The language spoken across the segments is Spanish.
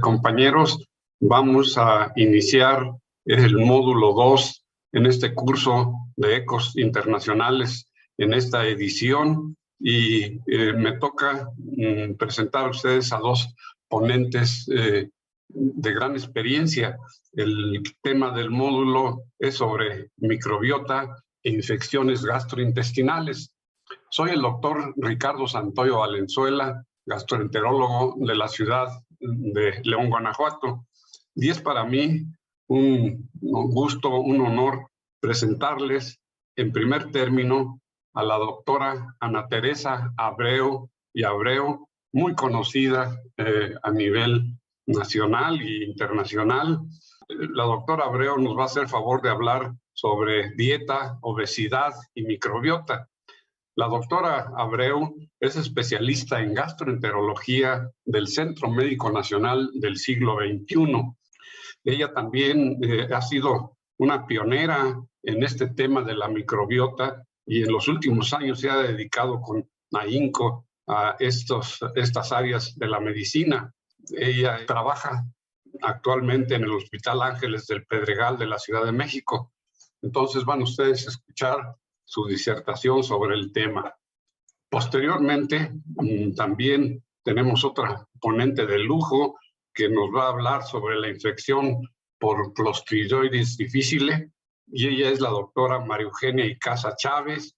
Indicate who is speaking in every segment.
Speaker 1: compañeros, vamos a iniciar el módulo 2 en este curso de Ecos Internacionales, en esta edición, y me toca presentar a ustedes a dos ponentes de gran experiencia. El tema del módulo es sobre microbiota e infecciones gastrointestinales. Soy el doctor Ricardo Santoyo Valenzuela, gastroenterólogo de la ciudad de León, Guanajuato, y es para mí un gusto, un honor presentarles en primer término a la doctora Ana Teresa Abreu y Abreu, muy conocida a nivel nacional e internacional. La doctora Abreu nos va a hacer favor de hablar sobre dieta, obesidad y microbiota. La doctora Abreu es especialista en gastroenterología del Centro Médico Nacional del siglo XXI. Ella también ha sido una pionera en este tema de la microbiota y en los últimos años se ha dedicado con ahínco a estas áreas de la medicina. Ella trabaja actualmente en el Hospital Ángeles del Pedregal de la Ciudad de México. Entonces van ustedes a escuchar su disertación sobre el tema. Posteriormente, también tenemos otra ponente de lujo que nos va a hablar sobre la infección por Clostridium difficile, y ella es la doctora María Eugenia Icaza Chávez.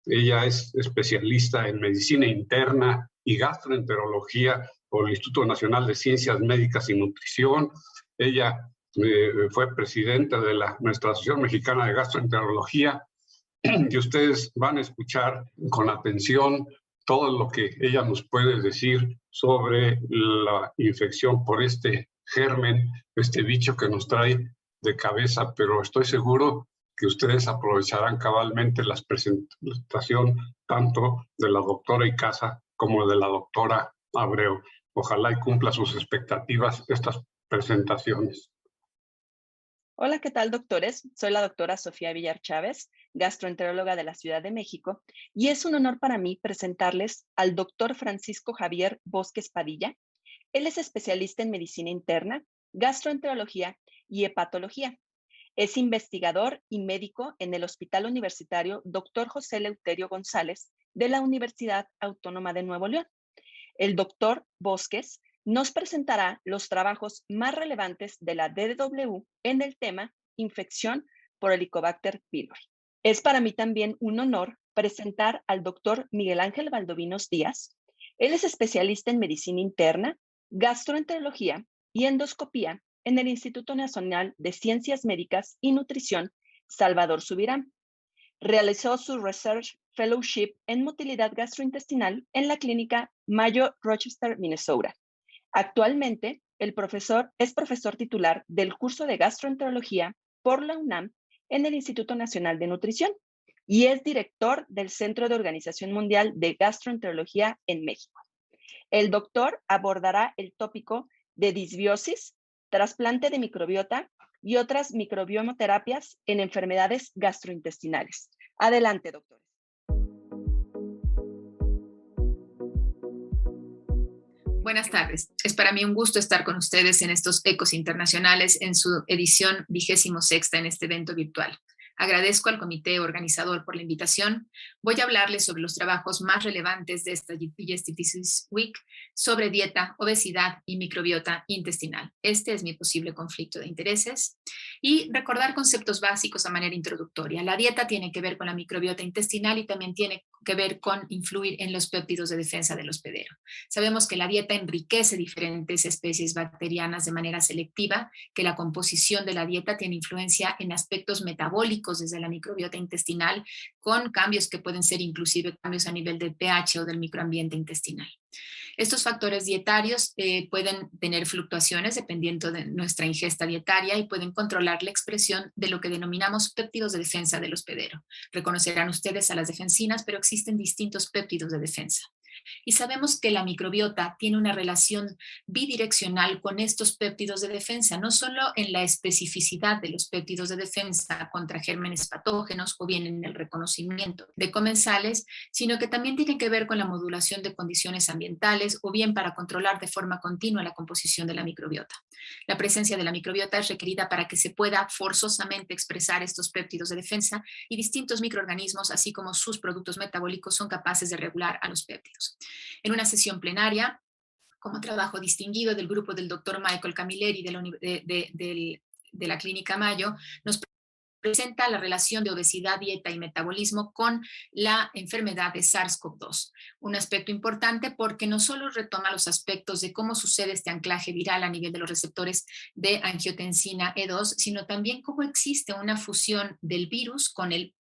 Speaker 1: Ella es especialista en medicina interna y gastroenterología por el Instituto Nacional de Ciencias Médicas y Nutrición. Ella fue presidenta de nuestra Asociación Mexicana de Gastroenterología, y ustedes van a escuchar con atención todo lo que ella nos puede decir sobre la infección por este germen, este bicho que nos trae de cabeza, pero estoy seguro que ustedes aprovecharán cabalmente la presentación tanto de la doctora Icaza como de la doctora Abreu. Ojalá y cumpla sus expectativas estas presentaciones.
Speaker 2: Hola, ¿qué tal, doctores? Soy la doctora Sofía Villar Chávez, gastroenteróloga de la Ciudad de México, y es un honor para mí presentarles al doctor Francisco Javier Bosques Padilla. Él es especialista en medicina interna, gastroenterología y hepatología. Es investigador y médico en el Hospital Universitario Dr. José Eleuterio González de la Universidad Autónoma de Nuevo León. El doctor Bosques nos presentará los trabajos más relevantes de la DDW en el tema infección por Helicobacter pylori. Es para mí también un honor presentar al doctor Miguel Ángel Valdovinos Díaz. Él es especialista en medicina interna, gastroenterología y endoscopía en el Instituto Nacional de Ciencias Médicas y Nutrición Salvador Subirán. Realizó su Research Fellowship en motilidad gastrointestinal en la clínica Mayo Rochester, Minnesota. Actualmente, es profesor titular del curso de gastroenterología por la UNAM en el Instituto Nacional de Nutrición y es director del Centro de Organización Mundial de Gastroenterología en México. El doctor abordará el tópico de disbiosis, trasplante de microbiota y otras microbiomoterapias en enfermedades gastrointestinales. Adelante, doctor.
Speaker 3: Buenas tardes. Es para mí un gusto estar con ustedes en estos Ecos Internacionales en su edición 26ª en este evento virtual. Agradezco al comité organizador por la invitación. Voy a hablarles sobre los trabajos más relevantes de esta Digestive Week sobre dieta, obesidad y microbiota intestinal. Este es mi posible conflicto de intereses. Y recordar conceptos básicos a manera introductoria. La dieta tiene que ver con la microbiota intestinal y también tiene que ver con influir en los péptidos de defensa del hospedero. Sabemos que la dieta enriquece diferentes especies bacterianas de manera selectiva, que la composición de la dieta tiene influencia en aspectos metabólicos desde la microbiota intestinal, con cambios que pueden ser inclusive cambios a nivel del pH o del microambiente intestinal. Estos factores dietarios pueden tener fluctuaciones dependiendo de nuestra ingesta dietaria y pueden controlar la expresión de lo que denominamos péptidos de defensa del hospedero. Reconocerán ustedes a las defensinas, pero existen distintos péptidos de defensa. Y sabemos que la microbiota tiene una relación bidireccional con estos péptidos de defensa, no solo en la especificidad de los péptidos de defensa contra gérmenes patógenos o bien en el reconocimiento de comensales, sino que también tiene que ver con la modulación de condiciones ambientales o bien para controlar de forma continua la composición de la microbiota. La presencia de la microbiota es requerida para que se pueda forzosamente expresar estos péptidos de defensa y distintos microorganismos, así como sus productos metabólicos, son capaces de regular a los péptidos. En una sesión plenaria, como trabajo distinguido del grupo del doctor Michael Camilleri de la Clínica Mayo, nos presenta la relación de obesidad, dieta y metabolismo con la enfermedad de SARS-CoV-2. Un aspecto importante porque no solo retoma los aspectos de cómo sucede este anclaje viral a nivel de los receptores de angiotensina E2, sino también cómo existe una fusión del virus con el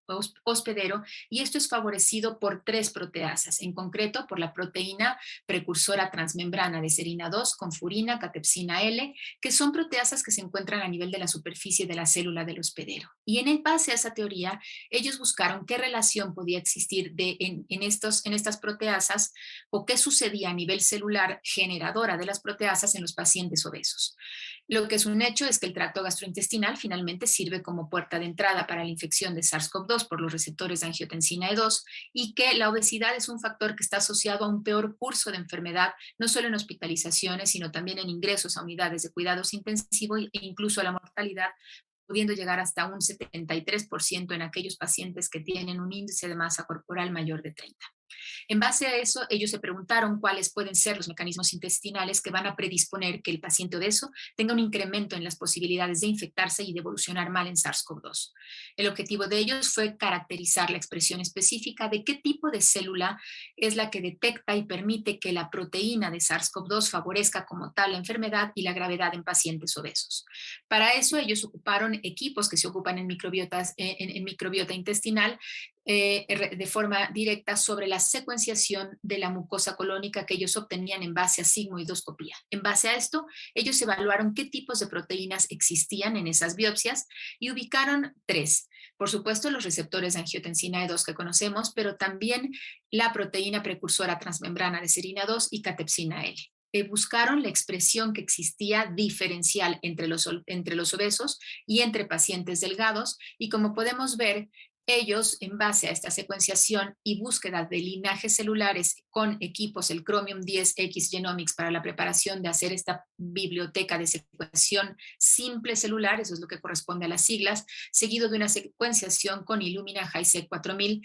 Speaker 3: hospedero, y esto es favorecido por 3 proteasas, en concreto por la proteína precursora transmembrana de serina 2 con furina, catepsina L, que son proteasas que se encuentran a nivel de la superficie de la célula del hospedero. Y en base a esa teoría, ellos buscaron qué relación podía existir en estas proteasas o qué sucedía a nivel celular generadora de las proteasas en los pacientes obesos. Lo que es un hecho es que el tracto gastrointestinal finalmente sirve como puerta de entrada para la infección de SARS-CoV-2 por los receptores de angiotensina E2 y que la obesidad es un factor que está asociado a un peor curso de enfermedad, no solo en hospitalizaciones, sino también en ingresos a unidades de cuidados intensivos e incluso a la mortalidad, pudiendo llegar hasta un 73% en aquellos pacientes que tienen un índice de masa corporal mayor de 30. En base a eso, ellos se preguntaron cuáles pueden ser los mecanismos intestinales que van a predisponer que el paciente obeso tenga un incremento en las posibilidades de infectarse y de evolucionar mal en SARS-CoV-2. El objetivo de ellos fue caracterizar la expresión específica de qué tipo de célula es la que detecta y permite que la proteína de SARS-CoV-2 favorezca como tal la enfermedad y la gravedad en pacientes obesos. Para eso, ellos ocuparon equipos que se ocupan en microbiota intestinal de forma directa sobre la secuenciación de la mucosa colónica que ellos obtenían en base a sigmoidoscopía. En base a esto, ellos evaluaron qué tipos de proteínas existían en esas biopsias y ubicaron 3. Por supuesto, los receptores de angiotensina E2 que conocemos, pero también la proteína precursora transmembrana de serina 2 y catepsina L. Buscaron la expresión que existía diferencial entre los obesos y entre pacientes delgados, y como podemos ver, ellos, en base a esta secuenciación y búsqueda de linajes celulares con equipos, el Chromium 10X Genomics, para la preparación de hacer esta biblioteca de secuenciación simple celular, eso es lo que corresponde a las siglas, seguido de una secuenciación con Illumina HiSeq 4000,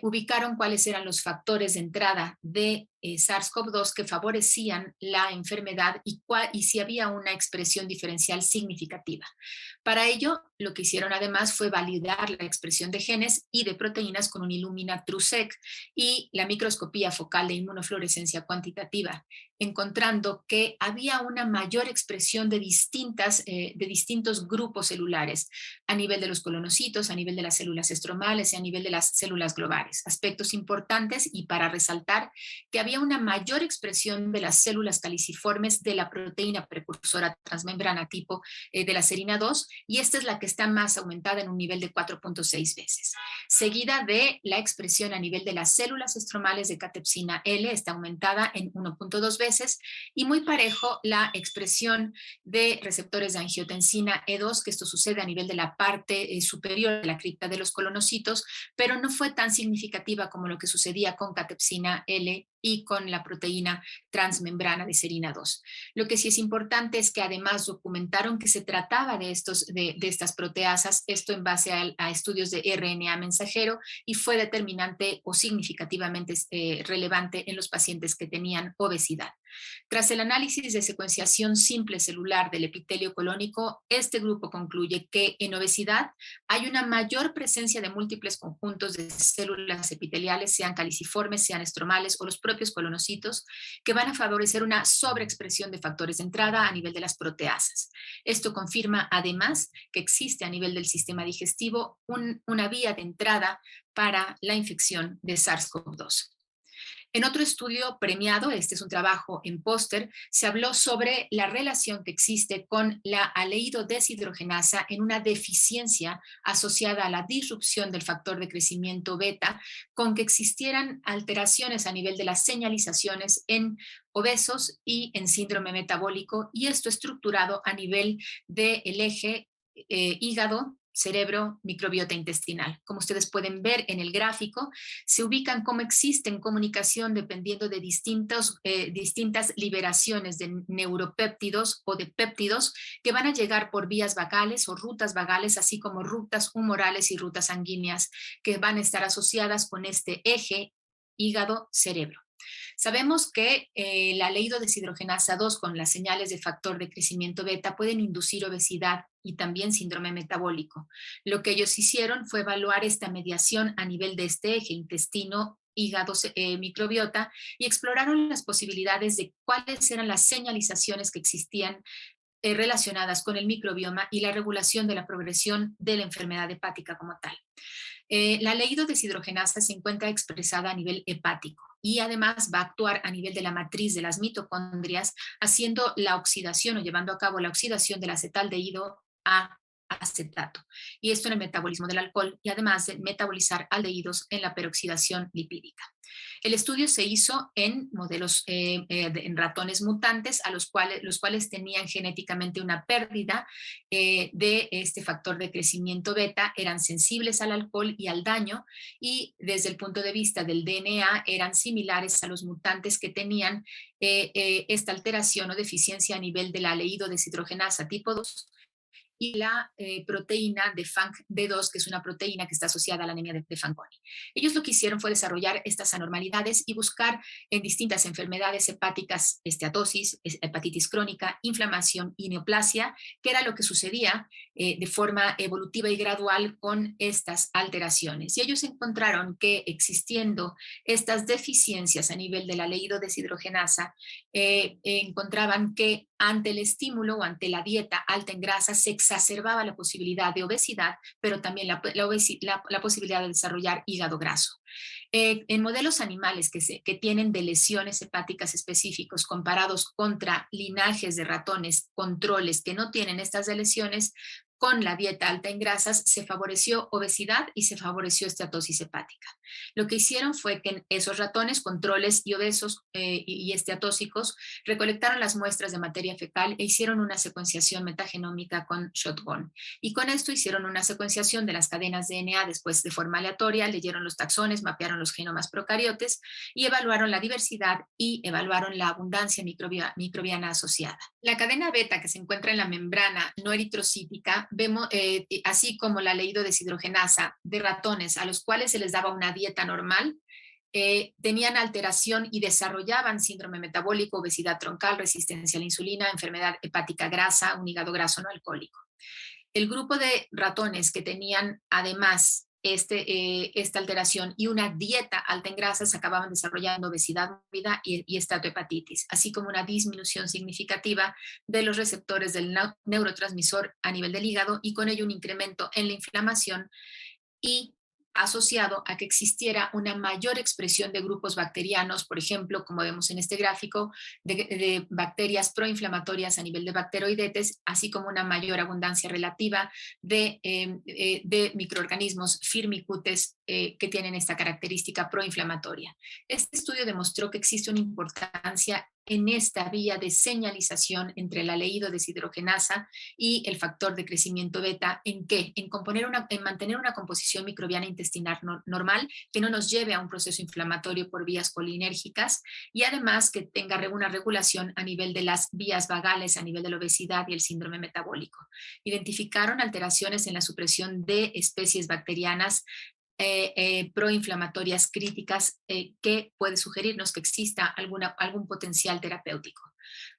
Speaker 3: ubicaron cuáles eran los factores de entrada de SARS-CoV-2 que favorecían la enfermedad y si había una expresión diferencial significativa. Para ello, lo que hicieron además fue validar la expresión de genes y de proteínas con un Illumina TruSeq y la microscopía focal de inmunofluorescencia cuantitativa, encontrando que había una mayor expresión de distintos grupos celulares a nivel de los colonocitos, a nivel de las células estromales y a nivel de las células globales. Aspectos importantes y para resaltar que había una mayor expresión de las células caliciformes de la proteína precursora transmembrana tipo de la serina 2, y esta es la que está más aumentada en un nivel de 4.6 veces. Seguida de la expresión a nivel de las células estromales de catepsina L, está aumentada en 1.2 veces, y muy parejo la expresión de receptores de angiotensina E2, que esto sucede a nivel de la parte superior de la cripta de los colonocitos, pero no fue tan significativa como lo que sucedía con catepsina L y con la proteína transmembrana de serina 2. Lo que sí es importante es que además documentaron que se trataba de estas proteasas, esto en base a estudios de RNA mensajero, y fue determinante o significativamente relevante en los pacientes que tenían obesidad. Tras el análisis de secuenciación simple celular del epitelio colónico, este grupo concluye que en obesidad hay una mayor presencia de múltiples conjuntos de células epiteliales, sean caliciformes, sean estromales o los propios colonocitos, que van a favorecer una sobreexpresión de factores de entrada a nivel de las proteasas. Esto confirma además que existe a nivel del sistema digestivo una vía de entrada para la infección de SARS-CoV-2. En otro estudio premiado, este es un trabajo en póster, se habló sobre la relación que existe con la aldehído deshidrogenasa en una deficiencia asociada a la disrupción del factor de crecimiento beta, con que existieran alteraciones a nivel de las señalizaciones en obesos y en síndrome metabólico, y esto estructurado a nivel del eje hígado, cerebro, microbiota intestinal. Como ustedes pueden ver en el gráfico, se ubican cómo existen comunicación dependiendo de distintas liberaciones de neuropéptidos o de péptidos que van a llegar por vías vagales o rutas vagales, así como rutas humorales y rutas sanguíneas que van a estar asociadas con este eje hígado-cerebro. Sabemos que la aldehído deshidrogenasa 2 con las señales de factor de crecimiento beta pueden inducir obesidad y también síndrome metabólico. Lo que ellos hicieron fue evaluar esta mediación a nivel de este eje intestino, hígado, microbiota, y exploraron las posibilidades de cuáles eran las señalizaciones que existían relacionadas con el microbioma y la regulación de la progresión de la enfermedad hepática como tal. La aldehído deshidrogenasa se encuentra expresada a nivel hepático y además va a actuar a nivel de la matriz de las mitocondrias, haciendo la oxidación o llevando a cabo la oxidación del acetaldehído a acetato. Y esto en el metabolismo del alcohol y además de metabolizar aldehídos en la peroxidación lipídica. El estudio se hizo en modelos, en ratones mutantes, los cuales tenían genéticamente una pérdida de este factor de crecimiento beta, eran sensibles al alcohol y al daño, y desde el punto de vista del DNA eran similares a los mutantes que tenían esta alteración o deficiencia a nivel de la aldehído deshidrogenasa tipo 2 y la proteína de FANG-D2, que es una proteína que está asociada a la anemia de Fanconi. Ellos lo que hicieron fue desarrollar estas anormalidades y buscar en distintas enfermedades hepáticas, esteatosis, hepatitis crónica, inflamación y neoplasia, que era lo que sucedía de forma evolutiva y gradual con estas alteraciones. Y ellos encontraron que existiendo estas deficiencias a nivel de la aldehído deshidrogenasa, encontraban que ante el estímulo o ante la dieta alta en grasa se exacerbaba la posibilidad de obesidad, pero también la posibilidad de desarrollar hígado graso. En modelos animales que tienen de lesiones hepáticas específicos comparados contra linajes de ratones controles que no tienen estas de lesiones, con la dieta alta en grasas se favoreció obesidad y se favoreció esteatosis hepática. Lo que hicieron fue que en esos ratones controles y obesos y esteatóxicos recolectaron las muestras de materia fecal e hicieron una secuenciación metagenómica con shotgun. Y con esto hicieron una secuenciación de las cadenas de DNA después de forma aleatoria, leyeron los taxones, mapearon los genomas procariotes y evaluaron la diversidad y evaluaron la abundancia microbiana asociada. La cadena beta que se encuentra en la membrana no eritrocítica, vemos, así como la aldehído deshidrogenasa de ratones a los cuales se les daba una dieta normal, tenían alteración y desarrollaban síndrome metabólico, obesidad troncal, resistencia a la insulina, enfermedad hepática grasa, un hígado graso no alcohólico. El grupo de ratones que tenían además esta alteración y una dieta alta en grasas acababan desarrollando obesidad mórbida y estatohepatitis, así como una disminución significativa de los receptores del neurotransmisor a nivel del hígado y con ello un incremento en la inflamación y asociado a que existiera una mayor expresión de grupos bacterianos, por ejemplo, como vemos en este gráfico, de bacterias proinflamatorias a nivel de bacteroidetes, así como una mayor abundancia relativa de microorganismos firmicutes que tienen esta característica proinflamatoria. Este estudio demostró que existe una importancia en esta vía de señalización entre la aldehído deshidrogenasa y el factor de crecimiento beta, ¿en qué? En mantener una composición microbiana intestinal normal que no nos lleve a un proceso inflamatorio por vías colinérgicas y además que tenga una regulación a nivel de las vías vagales, a nivel de la obesidad y el síndrome metabólico. Identificaron alteraciones en la supresión de especies bacterianas proinflamatorias críticas que puede sugerirnos que exista algún potencial terapéutico.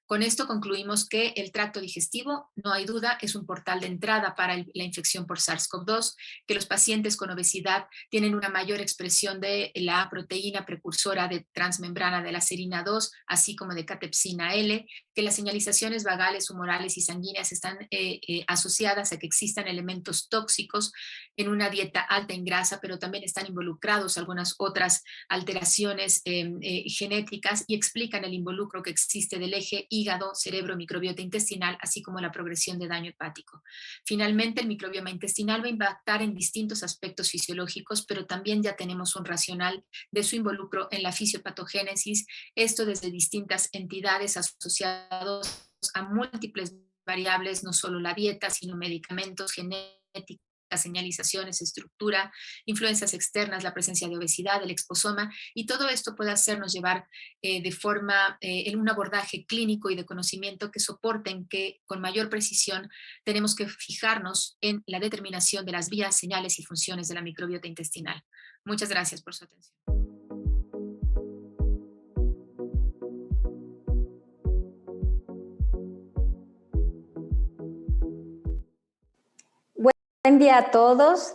Speaker 3: Con esto concluimos que el tracto digestivo, no hay duda, es un portal de entrada para la infección por SARS-CoV-2, que los pacientes con obesidad tienen una mayor expresión de la proteína precursora de transmembrana de la serina 2, así como de catepsina L, que las señalizaciones vagales, humorales y sanguíneas están asociadas a que existan elementos tóxicos en una dieta alta en grasa, pero también están involucrados algunas otras alteraciones genéticas y explican el involucro que existe del eje hígado, cerebro, microbiota intestinal, así como la progresión de daño hepático. Finalmente, el microbioma intestinal va a impactar en distintos aspectos fisiológicos, pero también ya tenemos un racional de su involucro en la fisiopatogénesis, esto desde distintas entidades asociadas a múltiples variables, no solo la dieta, sino medicamentos, genéticos, señalizaciones, estructura, influencias externas, la presencia de obesidad, el exposoma, y todo esto puede hacernos llevar de forma en un abordaje clínico y de conocimiento que soporten que con mayor precisión tenemos que fijarnos en la determinación de las vías, señales y funciones de la microbiota intestinal. Muchas gracias por su atención.
Speaker 4: Buen día a todos.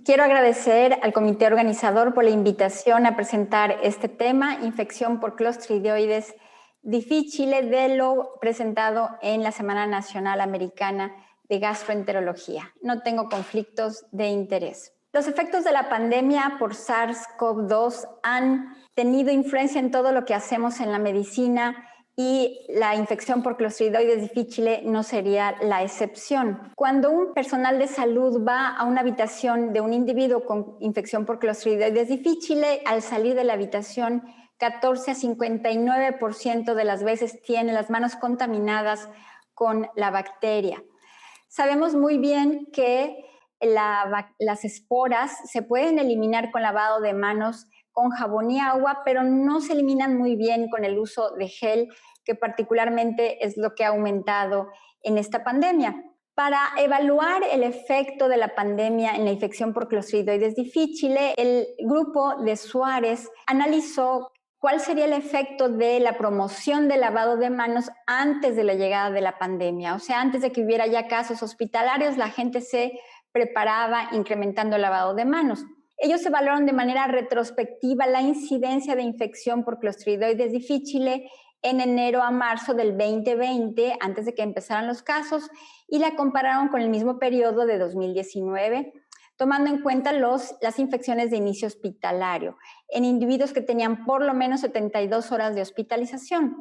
Speaker 4: Quiero agradecer al comité organizador por la invitación a presentar este tema, infección por Clostridioides difficile, de lo presentado en la Semana Nacional Americana de Gastroenterología. No tengo conflictos de interés. Los efectos de la pandemia por SARS-CoV-2 han tenido influencia en todo lo que hacemos en la medicina, y la infección por Clostridioides difficile no sería la excepción. Cuando un personal de salud va a una habitación de un individuo con infección por Clostridioides difficile, al salir de la habitación, 14 a 59% de las veces tiene las manos contaminadas con la bacteria. Sabemos muy bien que las esporas se pueden eliminar con lavado de manos, con jabón y agua, pero no se eliminan muy bien con el uso de gel, que particularmente es lo que ha aumentado en esta pandemia. Para evaluar el efecto de la pandemia en la infección por Clostridioides difficile, el grupo de Suárez analizó cuál sería el efecto de la promoción del lavado de manos antes de la llegada de la pandemia. O sea, antes de que hubiera ya casos hospitalarios, la gente se preparaba incrementando el lavado de manos. Ellos evaluaron de manera retrospectiva la incidencia de infección por Clostridioides difficile en enero a marzo del 2020, antes de que empezaran los casos, y la compararon con el mismo periodo de 2019, tomando en cuenta las infecciones de inicio hospitalario en individuos que tenían por lo menos 72 horas de hospitalización.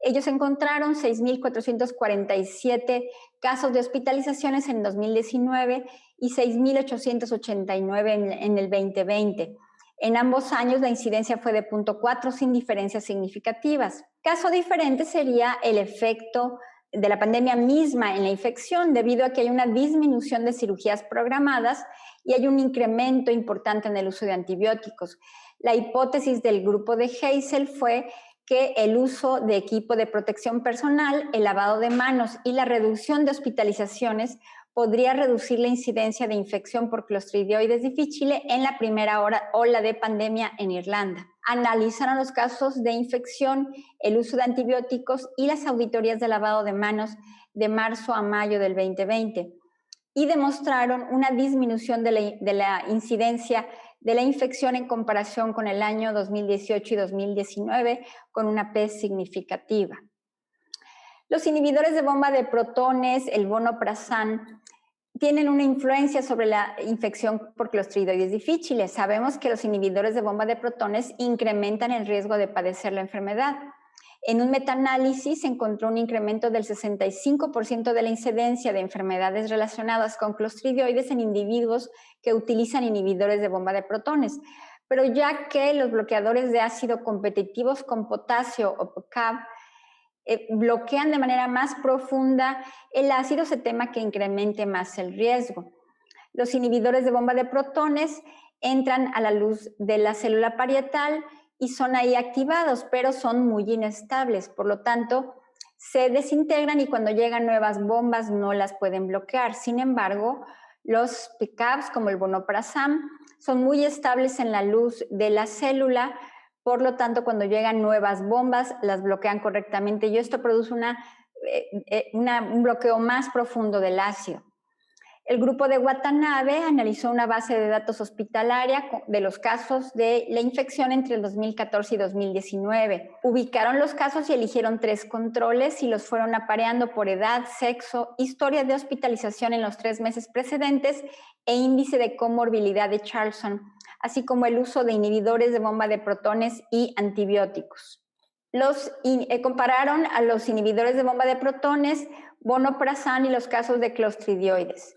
Speaker 4: Ellos encontraron 6,447 casos de hospitalizaciones en 2019 y 6,889 en el 2020. En ambos años la incidencia fue de 0.4 sin diferencias significativas. Caso diferente sería el efecto de la pandemia misma en la infección, debido a que hay una disminución de cirugías programadas y hay un incremento importante en el uso de antibióticos. La hipótesis del grupo de Hazel fue que el uso de equipo de protección personal, el lavado de manos y la reducción de hospitalizaciones podría reducir la incidencia de infección por Clostridioides difficile en la primera ola de pandemia en Irlanda. Analizaron los casos de infección, el uso de antibióticos y las auditorías de lavado de manos de marzo a mayo del 2020 y demostraron una disminución de la incidencia de la infección en comparación con el año 2018 y 2019, con una P significativa. Los inhibidores de bomba de protones, el vonoprazan, tienen una influencia sobre la infección por Clostridioides difficile. Sabemos que los inhibidores de bomba de protones incrementan el riesgo de padecer la enfermedad. En un metaanálisis se encontró un incremento del 65% de la incidencia de enfermedades relacionadas con clostridioides en individuos que utilizan inhibidores de bomba de protones. Pero ya que los bloqueadores de ácido competitivos con potasio o PCAB bloquean de manera más profunda el ácido, se teme que incremente más el riesgo. Los inhibidores de bomba de protones entran a la luz de la célula parietal y son ahí activados, pero son muy inestables. Por lo tanto, se desintegran y cuando llegan nuevas bombas no las pueden bloquear. Sin embargo, los PCABs, como el vonoprazan, son muy estables en la luz de la célula Por lo tanto, cuando llegan nuevas bombas, las bloquean correctamente y esto produce un bloqueo más profundo del ácido. El grupo de Watanabe analizó una base de datos hospitalaria de los casos de la infección entre el 2014 y 2019. Ubicaron los casos y eligieron 3 controles y los fueron apareando por edad, sexo, historia de hospitalización en los 3 meses precedentes e índice de comorbilidad de Charlson, así como el uso de inhibidores de bomba de protones y antibióticos. Compararon a los inhibidores de bomba de protones, vonoprazan y los casos de clostridioides.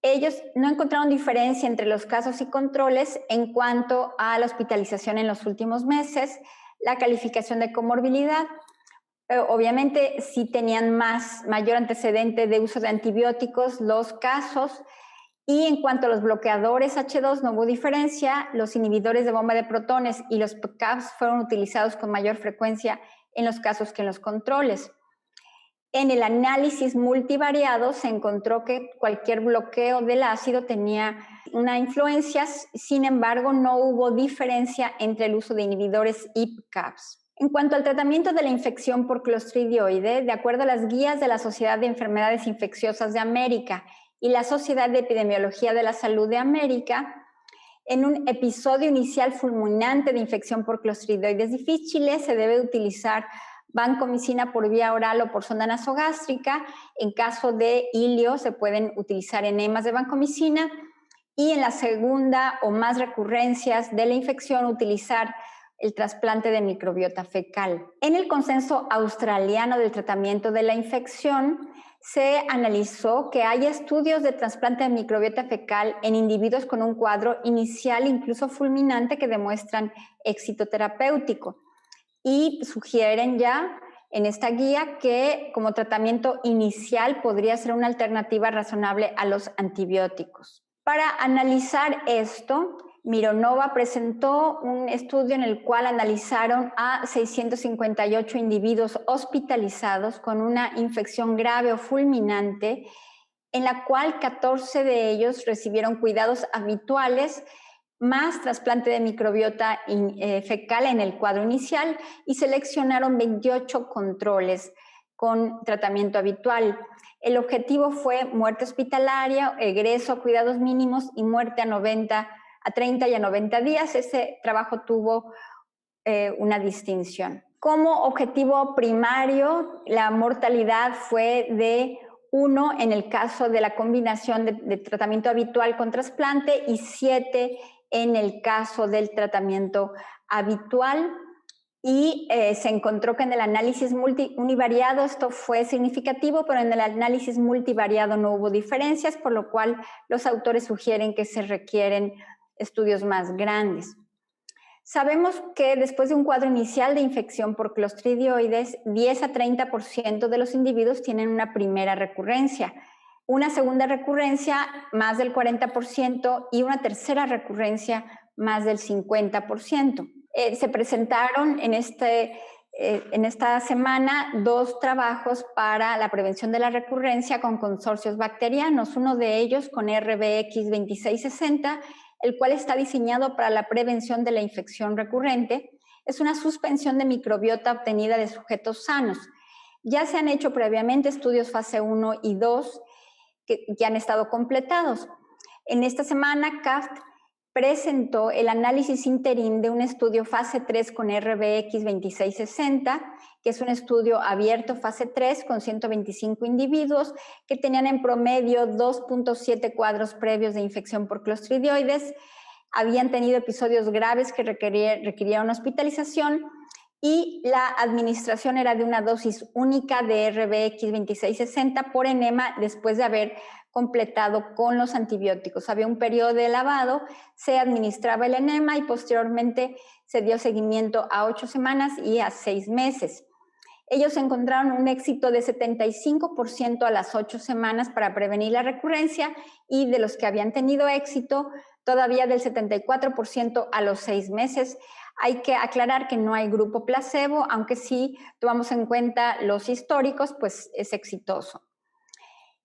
Speaker 4: Ellos no encontraron diferencia entre los casos y controles en cuanto a la hospitalización en los últimos meses, la calificación de comorbilidad. Obviamente sí tenían mayor antecedente de uso de antibióticos los casos, y en cuanto a los bloqueadores H2 no hubo diferencia. Los inhibidores de bomba de protones y los PCABs fueron utilizados con mayor frecuencia en los casos que en los controles. En el análisis multivariado se encontró que cualquier bloqueo del ácido tenía una influencia, sin embargo, no hubo diferencia entre el uso de inhibidores y PCABs. En cuanto al tratamiento de la infección por clostridioide, de acuerdo a las guías de la Sociedad de Enfermedades Infecciosas de América y la Sociedad de Epidemiología de la Salud de América, en un episodio inicial fulminante de infección por clostridioides difíciles se debe utilizar vancomicina por vía oral o por sonda nasogástrica. En caso de hilio se pueden utilizar enemas de vancomicina y en la segunda o más recurrencias de la infección utilizar el trasplante de microbiota fecal. En el consenso australiano del tratamiento de la infección se analizó que hay estudios de trasplante de microbiota fecal en individuos con un cuadro inicial incluso fulminante que demuestran éxito terapéutico. Y sugieren ya en esta guía que como tratamiento inicial podría ser una alternativa razonable a los antibióticos. Para analizar esto, Mironova presentó un estudio en el cual analizaron a 658 individuos hospitalizados con una infección grave o fulminante, en la cual 14 de ellos recibieron cuidados habituales más trasplante de microbiota fecal en el cuadro inicial y seleccionaron 28 controles con tratamiento habitual. El objetivo fue muerte hospitalaria, egreso a cuidados mínimos y muerte a 30 y a 90 días. Ese trabajo tuvo una distinción. Como objetivo primario, la mortalidad fue de 1 en el caso de la combinación de tratamiento habitual con trasplante y 7 en el caso del tratamiento habitual. Y se encontró que en el análisis univariado esto fue significativo, pero en el análisis multivariado no hubo diferencias, por lo cual los autores sugieren que se requieren estudios más grandes. Sabemos que después de un cuadro inicial de infección por clostridioides, 10 a 30% de los individuos tienen una primera recurrencia, una segunda recurrencia más del 40% y una tercera recurrencia más del 50%. Se presentaron en esta semana 2 trabajos para la prevención de la recurrencia con consorcios bacterianos, uno de ellos con RBX 2660, el cual está diseñado para la prevención de la infección recurrente. Es una suspensión de microbiota obtenida de sujetos sanos. Ya se han hecho previamente estudios fase 1 y 2 que han estado completados. En esta semana, CAFT presentó el análisis interín de un estudio fase 3 con RBX 2660, que es un estudio abierto fase 3 con 125 individuos que tenían en promedio 2.7 cuadros previos de infección por clostridioides, habían tenido episodios graves que requirieron hospitalización y la administración era de una dosis única de RBX 2660 por enema después de haber completado con los antibióticos. Había un periodo de lavado, se administraba el enema y posteriormente se dio seguimiento a 8 semanas y a 6 meses. Ellos encontraron un éxito de 75% a las 8 semanas para prevenir la recurrencia y de los que habían tenido éxito, todavía del 74% a los 6 meses. Hay que aclarar que no hay grupo placebo, aunque sí tomamos en cuenta los históricos, pues es exitoso.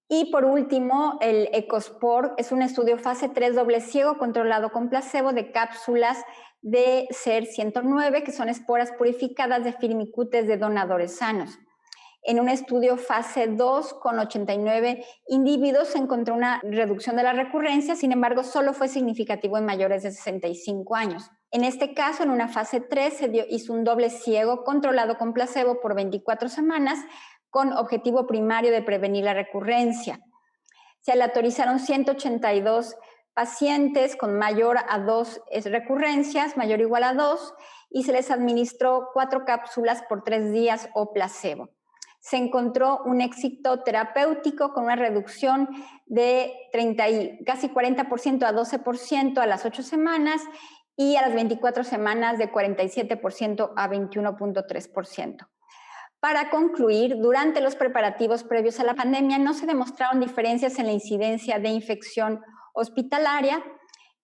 Speaker 4: Y por último, el EcoSport es un estudio fase 3 doble ciego controlado con placebo de cápsulas de SER-109, que son esporas purificadas de firmicutes de donadores sanos. En un estudio fase 2 con 89 individuos se encontró una reducción de la recurrencia, sin embargo, solo fue significativo en mayores de 65 años. En este caso, en una fase 3 hizo un doble ciego controlado con placebo por 24 semanas con objetivo primario de prevenir la recurrencia. Se aleatorizaron 182 pacientes con mayor a 2 recurrencias, mayor o igual a 2, y se les administró 4 cápsulas por 3 días o placebo. Se encontró un éxito terapéutico con una reducción de casi 40% a 12% a las 8 semanas y a las 24 semanas de 47% a 21.3%. Para concluir, durante los preparativos previos a la pandemia no se demostraron diferencias en la incidencia de infección hospitalaria.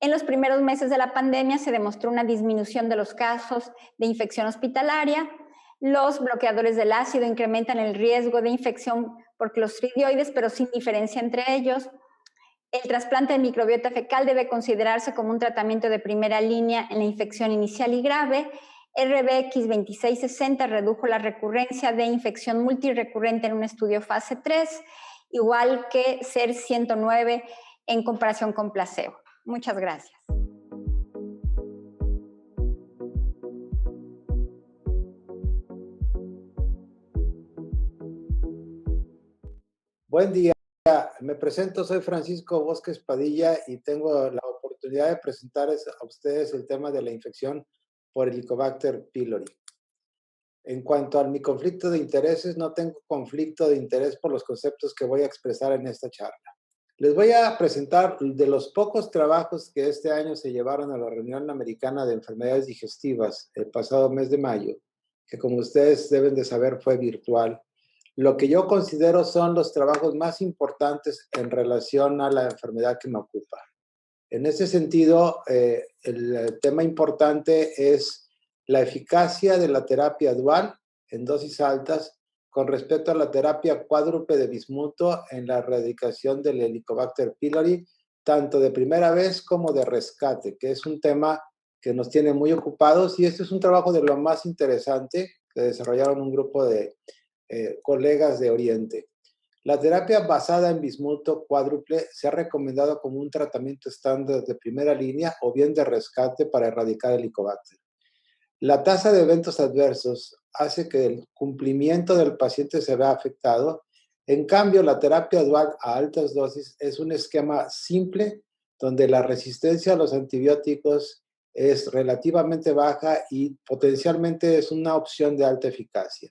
Speaker 4: En los primeros meses de la pandemia se demostró una disminución de los casos de infección hospitalaria. Los bloqueadores del ácido incrementan el riesgo de infección por clostridioides, pero sin diferencia entre ellos. El trasplante de microbiota fecal debe considerarse como un tratamiento de primera línea en la infección inicial y grave. RBX 2660 redujo la recurrencia de infección multirecurrente en un estudio fase 3, igual que SER-109 en comparación con placebo. Muchas gracias.
Speaker 5: Buen día, me presento, soy Francisco Bosques Padilla y tengo la oportunidad de presentarles a ustedes el tema de la infección por Helicobacter pylori. En cuanto a mi conflicto de intereses, no tengo conflicto de interés por los conceptos que voy a expresar en esta charla. Les voy a presentar de los pocos trabajos que este año se llevaron a la Reunión Americana de Enfermedades Digestivas el pasado mes de mayo, que como ustedes deben de saber fue virtual. Lo que yo considero son los trabajos más importantes en relación a la enfermedad que me ocupa. En ese sentido, el tema importante es la eficacia de la terapia dual en dosis altas con respecto a la terapia cuádruple de bismuto en la erradicación del Helicobacter pylori, tanto de primera vez como de rescate, que es un tema que nos tiene muy ocupados, y este es un trabajo de lo más interesante que desarrollaron un grupo de colegas de Oriente. La terapia basada en bismuto cuádruple se ha recomendado como un tratamiento estándar de primera línea o bien de rescate para erradicar el Helicobacter. La tasa de eventos adversos hace que el cumplimiento del paciente se vea afectado. En cambio, la terapia dual a altas dosis es un esquema simple donde la resistencia a los antibióticos es relativamente baja y potencialmente es una opción de alta eficacia.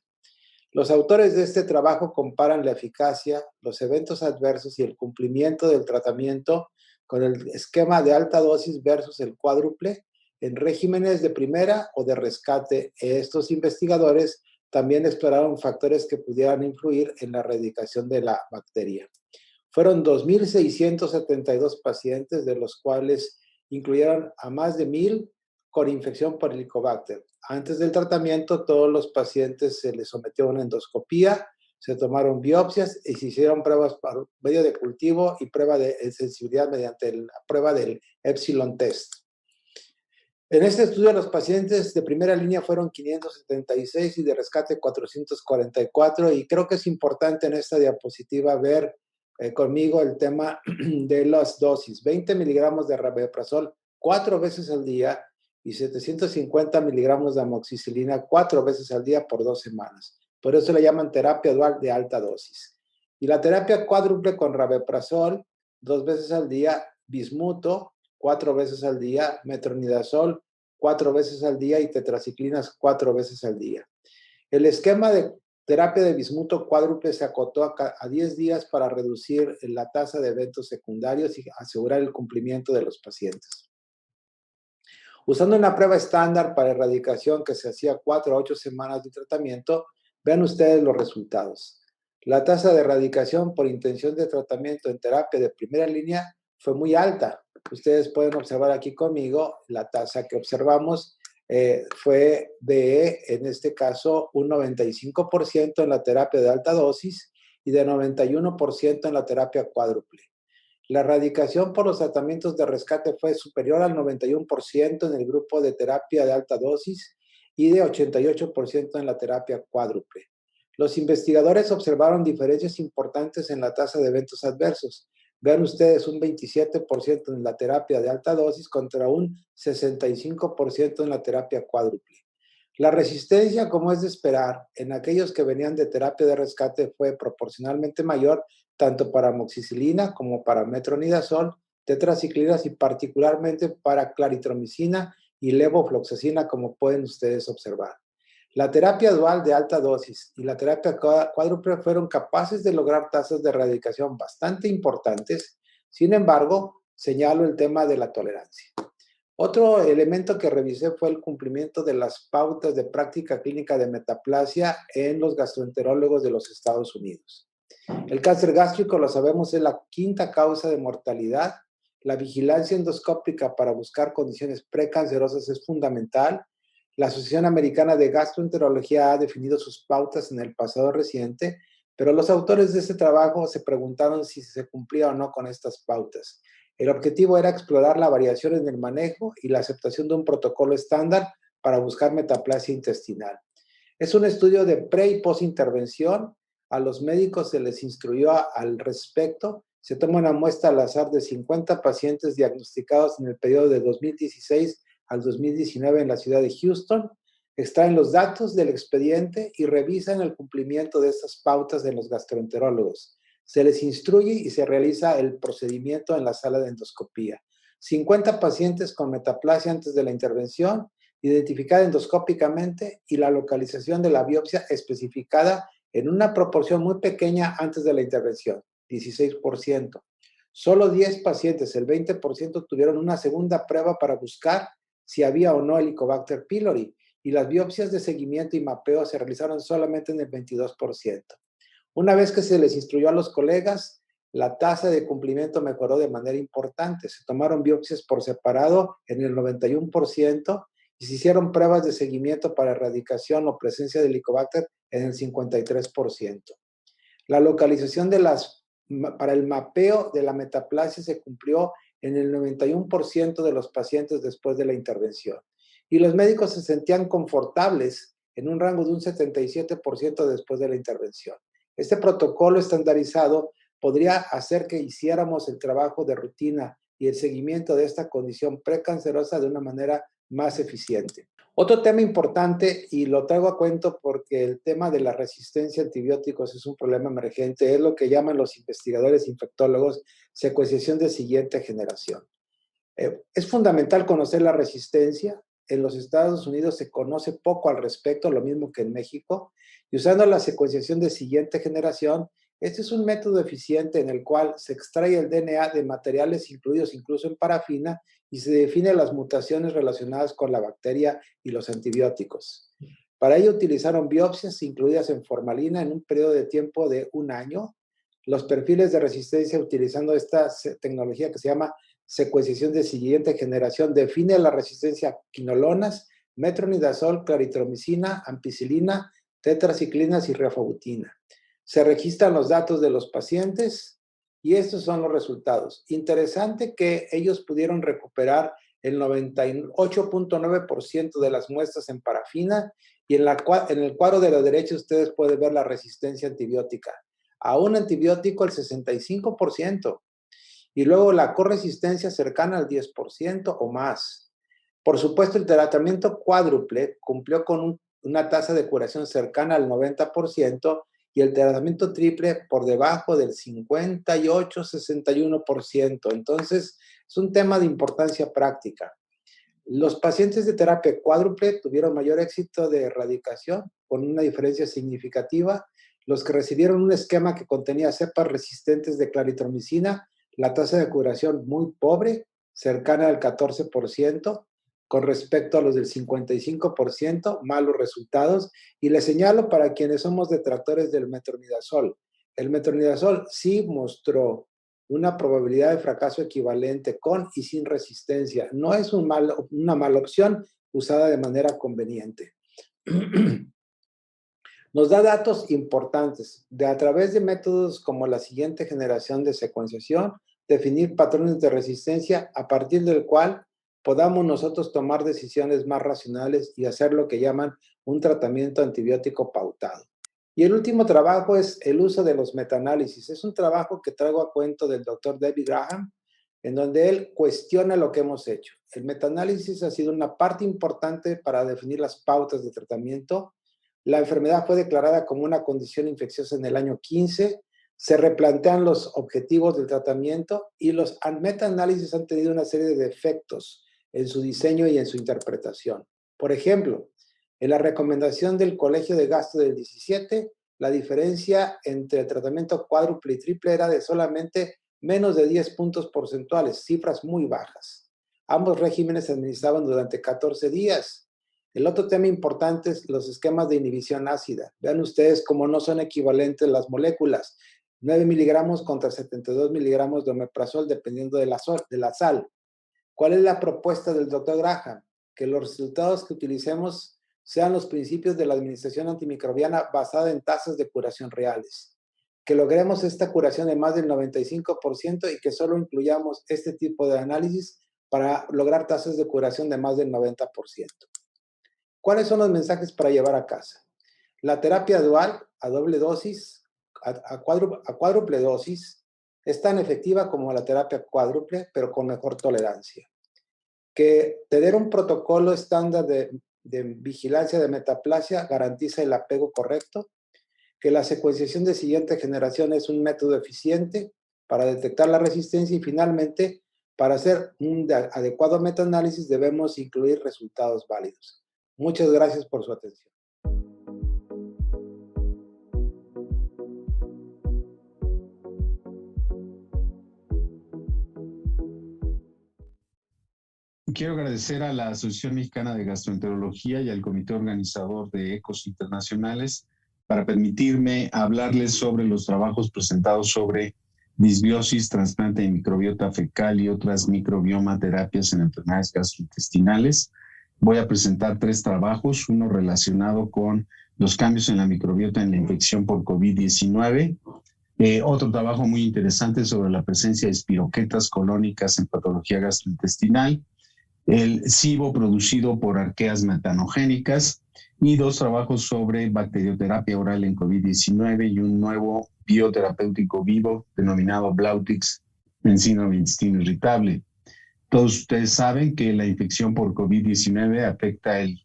Speaker 5: Los autores de este trabajo comparan la eficacia, los eventos adversos y el cumplimiento del tratamiento con el esquema de alta dosis versus el cuádruple en regímenes de primera o de rescate. Estos investigadores también exploraron factores que pudieran influir en la erradicación de la bacteria. Fueron 2.672 pacientes, de los cuales incluyeron a más de 1,000 con infección por Helicobacter. Antes del tratamiento, todos los pacientes se les sometió a una endoscopía, se tomaron biopsias y se hicieron pruebas por medio de cultivo y prueba de sensibilidad mediante la prueba del Epsilon Test. En este estudio, los pacientes de primera línea fueron 576 y de rescate 444, y creo que es importante en esta diapositiva ver conmigo el tema de las dosis. 20 miligramos de rabeprazol 4 veces al día y 750 miligramos de amoxicilina 4 veces al día por 2 semanas. Por eso le llaman terapia dual de alta dosis. Y la terapia cuádruple con rabeprazol 2 veces al día, bismuto 4 veces al día, metronidazol 4 veces al día y tetraciclinas 4 veces al día. El esquema de terapia de bismuto cuádruple se acotó a 10 días para reducir la tasa de eventos secundarios y asegurar el cumplimiento de los pacientes. Usando una prueba estándar para erradicación que se hacía 4 a 8 semanas de tratamiento, vean ustedes los resultados. La tasa de erradicación por intención de tratamiento en terapia de primera línea fue muy alta. Ustedes pueden observar aquí conmigo la tasa que observamos fue de, en este caso, un 95% en la terapia de alta dosis y de 91% en la terapia cuádruple. La erradicación por los tratamientos de rescate fue superior al 91% en el grupo de terapia de alta dosis y de 88% en la terapia cuádruple. Los investigadores observaron diferencias importantes en la tasa de eventos adversos. Vean ustedes un 27% en la terapia de alta dosis contra un 65% en la terapia cuádruple. La resistencia, como es de esperar, en aquellos que venían de terapia de rescate fue proporcionalmente mayor tanto para amoxicilina como para metronidazol, tetraciclinas y particularmente para claritromicina y levofloxacina, como pueden ustedes observar. La terapia dual de alta dosis y la terapia cuádruple fueron capaces de lograr tasas de erradicación bastante importantes. Sin embargo, señalo el tema de la tolerancia. Otro elemento que revisé fue el cumplimiento de las pautas de práctica clínica de metaplasia en los gastroenterólogos de los Estados Unidos. El cáncer gástrico, lo sabemos, es la quinta causa de mortalidad. La vigilancia endoscópica para buscar condiciones precancerosas es fundamental. La Asociación Americana de Gastroenterología ha definido sus pautas en el pasado reciente, pero los autores de este trabajo se preguntaron si se cumplía o no con estas pautas. El objetivo era explorar la variación en el manejo y la aceptación de un protocolo estándar para buscar metaplasia intestinal. Es un estudio de pre- y post-intervención. A los médicos se les instruyó al respecto. Se toma una muestra al azar de 50 pacientes diagnosticados en el periodo de 2016 al 2019 en la ciudad de Houston. Extraen los datos del expediente y revisan el cumplimiento de estas pautas de los gastroenterólogos. Se les instruye y se realiza el procedimiento en la sala de endoscopía. 50 pacientes con metaplasia antes de la intervención, identificada endoscópicamente, y la localización de la biopsia especificada en una proporción muy pequeña antes de la intervención, 16%. Solo 10 pacientes, el 20%, tuvieron una segunda prueba para buscar si había o no Helicobacter pylori, y las biopsias de seguimiento y mapeo se realizaron solamente en el 22%. Una vez que se les instruyó a los colegas, la tasa de cumplimiento mejoró de manera importante. Se tomaron biopsias por separado en el 91% y se hicieron pruebas de seguimiento para erradicación o presencia de Helicobacter en el 53%. La localización para el mapeo de la metaplasia se cumplió en el 91% de los pacientes después de la intervención. Y los médicos se sentían confortables en un rango de un 77% después de la intervención. Este protocolo estandarizado podría hacer que hiciéramos el trabajo de rutina y el seguimiento de esta condición precancerosa de una manera más eficiente. Otro tema importante, y lo traigo a cuento porque el tema de la resistencia a antibióticos es un problema emergente, es lo que llaman los investigadores infectólogos secuenciación de siguiente generación. Es fundamental conocer la resistencia. En los Estados Unidos se conoce poco al respecto, lo mismo que en México, y usando la secuenciación de siguiente generación, este es un método eficiente en el cual se extrae el DNA de materiales incluidos incluso en parafina y se define las mutaciones relacionadas con la bacteria y los antibióticos. Para ello utilizaron biopsias incluidas en formalina en un periodo de tiempo de 1 año. Los perfiles de resistencia utilizando esta tecnología que se llama secuenciación de siguiente generación define la resistencia a quinolonas, metronidazol, claritromicina, ampicilina, tetraciclinas y rifabutina. Se registran los datos de los pacientes y estos son los resultados. Interesante que ellos pudieron recuperar el 98.9% de las muestras en parafina y en el cuadro de la derecha ustedes pueden ver la resistencia antibiótica. A un antibiótico el 65%. Y luego la corresistencia cercana al 10% o más. Por supuesto, el tratamiento cuádruple cumplió con una tasa de curación cercana al 90% y el tratamiento triple por debajo del 58-61%. Entonces, es un tema de importancia práctica. Los pacientes de terapia cuádruple tuvieron mayor éxito de erradicación con una diferencia significativa. Los que recibieron un esquema que contenía cepas resistentes de claritromicina, la tasa de curación muy pobre, cercana al 14%, con respecto a los del 55%, malos resultados. Y les señalo para quienes somos detractores del metronidazol. El metronidazol sí mostró una probabilidad de fracaso equivalente con y sin resistencia. No es una mala opción usada de manera conveniente. Nos da datos importantes a través de métodos como la siguiente generación de secuenciación, definir patrones de resistencia a partir del cual podamos nosotros tomar decisiones más racionales y hacer lo que llaman un tratamiento antibiótico pautado. Y el último trabajo es el uso de los metaanálisis. Es un trabajo que traigo a cuento del doctor David Graham, en donde él cuestiona lo que hemos hecho. El metaanálisis ha sido una parte importante para definir las pautas de tratamiento. La enfermedad fue declarada como una condición infecciosa en el año 15. Se replantean los objetivos del tratamiento y los metaanálisis han tenido una serie de defectos en su diseño y en su interpretación. Por ejemplo, en la recomendación del Colegio de Gastro del 17, la diferencia entre el tratamiento cuádruple y triple era de solamente menos de 10 puntos porcentuales, cifras muy bajas. Ambos regímenes se administraban durante 14 días. El otro tema importante es los esquemas de inhibición ácida. Vean ustedes cómo no son equivalentes las moléculas. 9 miligramos contra 72 miligramos de omeprazol, dependiendo de la sal. ¿Cuál es la propuesta del Dr. Graham? Que los resultados que utilicemos sean los principios de la administración antimicrobiana basada en tasas de curación reales. Que logremos esta curación de más del 95% y que solo incluyamos este tipo de análisis para lograr tasas de curación de más del 90%. ¿Cuáles son los mensajes para llevar a casa? La terapia dual a doble dosis, a cuádruple dosis, es tan efectiva como la terapia cuádruple, pero con mejor tolerancia. Que tener un protocolo estándar de vigilancia de metaplasia garantiza el apego correcto, que la secuenciación de siguiente generación es un método eficiente para detectar la resistencia y finalmente, para hacer un adecuado metaanálisis debemos incluir resultados válidos. Muchas gracias por su atención.
Speaker 6: Quiero agradecer a la Asociación Mexicana de Gastroenterología y al Comité Organizador de ECOS Internacionales para permitirme hablarles sobre los trabajos presentados sobre disbiosis, trasplante de microbiota fecal y otras microbioma terapias en enfermedades gastrointestinales. Voy a presentar 3 trabajos, uno relacionado con los cambios en la microbiota en la infección por COVID-19, otro trabajo muy interesante sobre la presencia de espiroquetas colónicas en patología gastrointestinal, el SIBO producido por arqueas metanogénicas y 2 trabajos sobre bacterioterapia oral en COVID-19 y un nuevo bioterapéutico vivo denominado Blautix en síndrome de intestino irritable. Todos ustedes saben que la infección por COVID-19 afecta el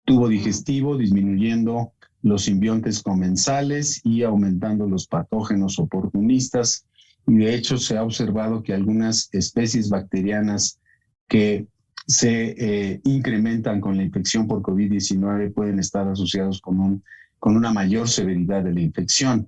Speaker 6: tubo digestivo, disminuyendo los simbiontes comensales y aumentando los patógenos oportunistas. Y de hecho se ha observado que algunas especies bacterianas que se incrementan con la infección por COVID-19 pueden estar asociados con una mayor severidad de la infección.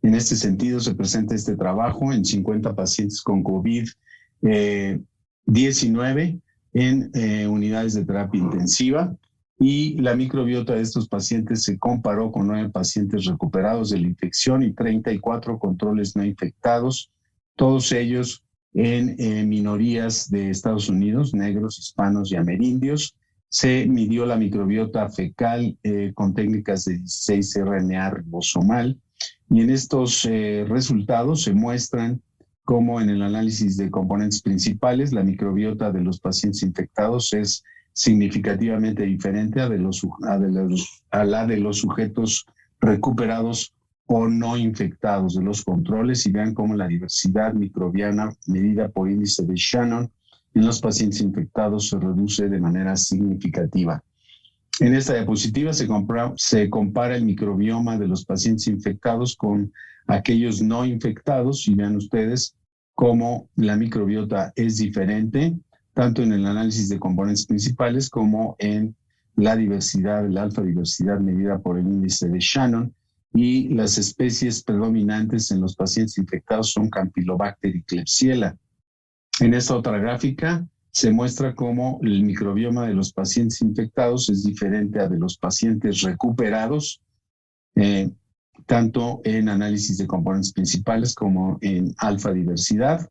Speaker 6: En este sentido, se presenta este trabajo en 50 pacientes con COVID-19 en unidades de terapia intensiva y la microbiota de estos pacientes se comparó con 9 pacientes recuperados de la infección y 34 controles no infectados, todos ellos en minorías de Estados Unidos, negros, hispanos y amerindios. Se midió la microbiota fecal con técnicas de 16 RNA ribosomal y en estos resultados se muestran cómo en el análisis de componentes principales la microbiota de los pacientes infectados es significativamente diferente a la de los sujetos recuperados o no infectados de los controles y vean cómo la diversidad microbiana medida por índice de Shannon en los pacientes infectados se reduce de manera significativa. En esta diapositiva se compara el microbioma de los pacientes infectados con aquellos no infectados y vean ustedes cómo la microbiota es diferente tanto en el análisis de componentes principales como en la diversidad, la alfa diversidad medida por el índice de Shannon. Y las especies predominantes en los pacientes infectados son Campylobacter y Klebsiella. En esta otra gráfica se muestra cómo el microbioma de los pacientes infectados es diferente a de los pacientes recuperados, tanto en análisis de componentes principales como en alfa diversidad.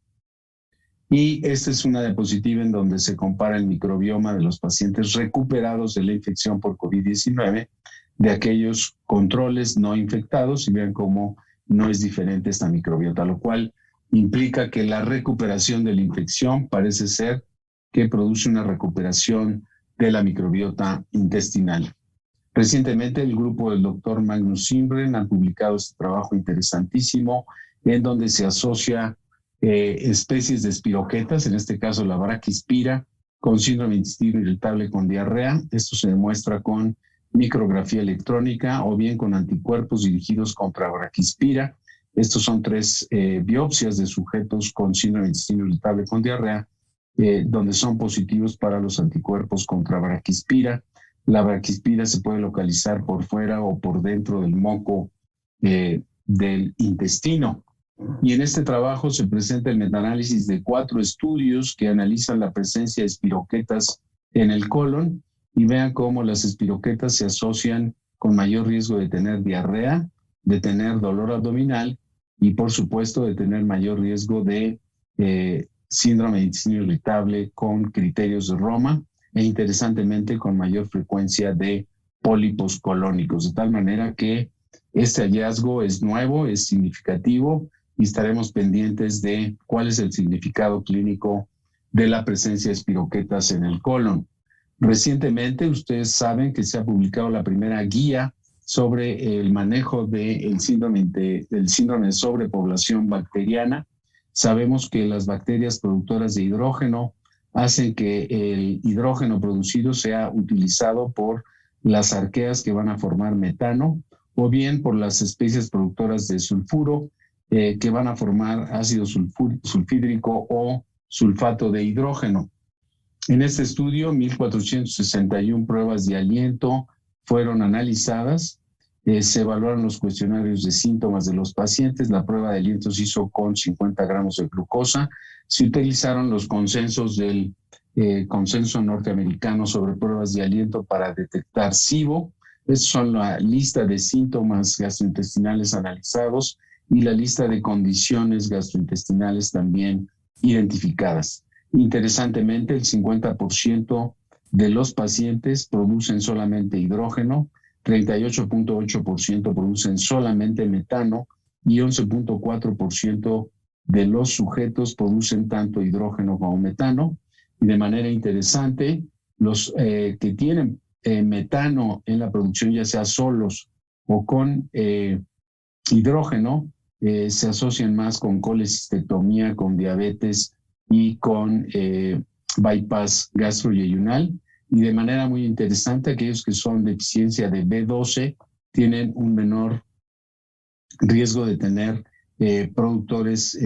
Speaker 6: Y esta es una diapositiva en donde se compara el microbioma de los pacientes recuperados de la infección por COVID-19 de aquellos controles no infectados y vean cómo no es diferente esta microbiota, lo cual implica que la recuperación de la infección parece ser que produce una recuperación de la microbiota intestinal. Recientemente el grupo del doctor Magnus Simren ha publicado este trabajo interesantísimo en donde se asocia especies de espiroquetas, en este caso la Brachyspira, con síndrome de intestino irritable con diarrea. Esto se demuestra con micrografía electrónica o bien con anticuerpos dirigidos contra Brachyspira. Estos son 3 biopsias de sujetos con síndrome de intestino irritable con diarrea, donde son positivos para los anticuerpos contra Brachyspira. La Brachyspira se puede localizar por fuera o por dentro del moco del intestino. Y en este trabajo se presenta el metaanálisis de 4 estudios que analizan la presencia de espiroquetas en el colon y vean cómo las espiroquetas se asocian con mayor riesgo de tener diarrea, de tener dolor abdominal y por supuesto de tener mayor riesgo de síndrome de intestino irritable con criterios de Roma e interesantemente con mayor frecuencia de pólipos colónicos, de tal manera que este hallazgo es nuevo, es significativo y estaremos pendientes de cuál es el significado clínico de la presencia de espiroquetas en el colon. Recientemente ustedes saben que se ha publicado la primera guía sobre el manejo del síndrome de sobrepoblación bacteriana. Sabemos que las bacterias productoras de hidrógeno hacen que el hidrógeno producido sea utilizado por las arqueas que van a formar metano o bien por las especies productoras de sulfuro que van a formar ácido sulfídrico o sulfato de hidrógeno. En este estudio, 1.461 pruebas de aliento fueron analizadas. Se evaluaron los cuestionarios de síntomas de los pacientes. La prueba de aliento se hizo con 50 gramos de glucosa. Se utilizaron los consensos del consenso norteamericano sobre pruebas de aliento para detectar SIBO. Estos son la lista de síntomas gastrointestinales analizados y la lista de condiciones gastrointestinales también identificadas. Interesantemente, el 50% de los pacientes producen solamente hidrógeno, 38.8% producen solamente metano y 11.4% de los sujetos producen tanto hidrógeno como metano. Y de manera interesante, los que tienen metano en la producción, ya sea solos o con hidrógeno, se asocian más con colecistectomía, con diabetes y con bypass gastroyeyunal. Y de manera muy interesante, aquellos que son deficiencia de B12 tienen un menor riesgo de tener productores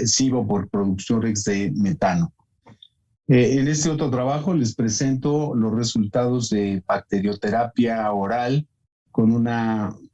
Speaker 6: SIBO por productores de metano. En este otro trabajo les presento los resultados de bacterioterapia oral con un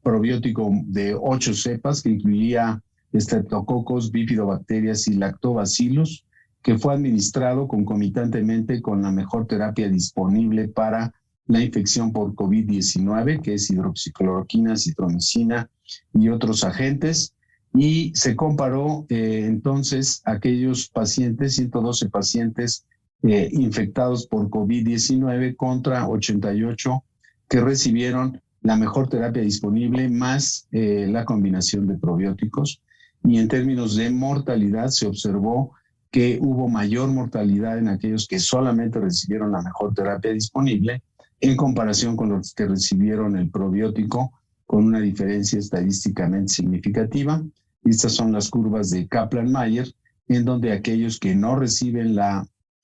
Speaker 6: probiótico de 8 cepas que incluía Streptococcus, bifidobacterias y lactobacillus, que fue administrado concomitantemente con la mejor terapia disponible para la infección por COVID-19, que es hidroxicloroquina, citromicina y otros agentes. Y se comparó entonces aquellos pacientes, 112 pacientes infectados por COVID-19 contra 88 que recibieron la mejor terapia disponible más la combinación de probióticos. Y en términos de mortalidad se observó que hubo mayor mortalidad en aquellos que solamente recibieron la mejor terapia disponible en comparación con los que recibieron el probiótico, con una diferencia estadísticamente significativa. Estas son las curvas de Kaplan-Meier, en donde aquellos que no reciben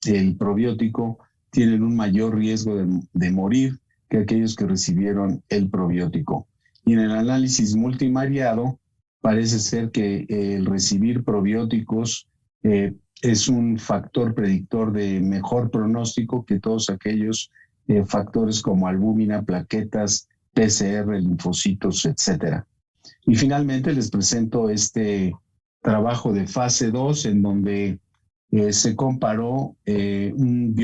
Speaker 6: el probiótico tienen un mayor riesgo de morir que aquellos que recibieron el probiótico. Y en el análisis multivariado parece ser que el recibir probióticos es un factor predictor de mejor pronóstico que todos aquellos factores como albúmina, plaquetas, PCR, linfocitos, etc. Y finalmente les presento este trabajo de fase 2 en donde se comparó un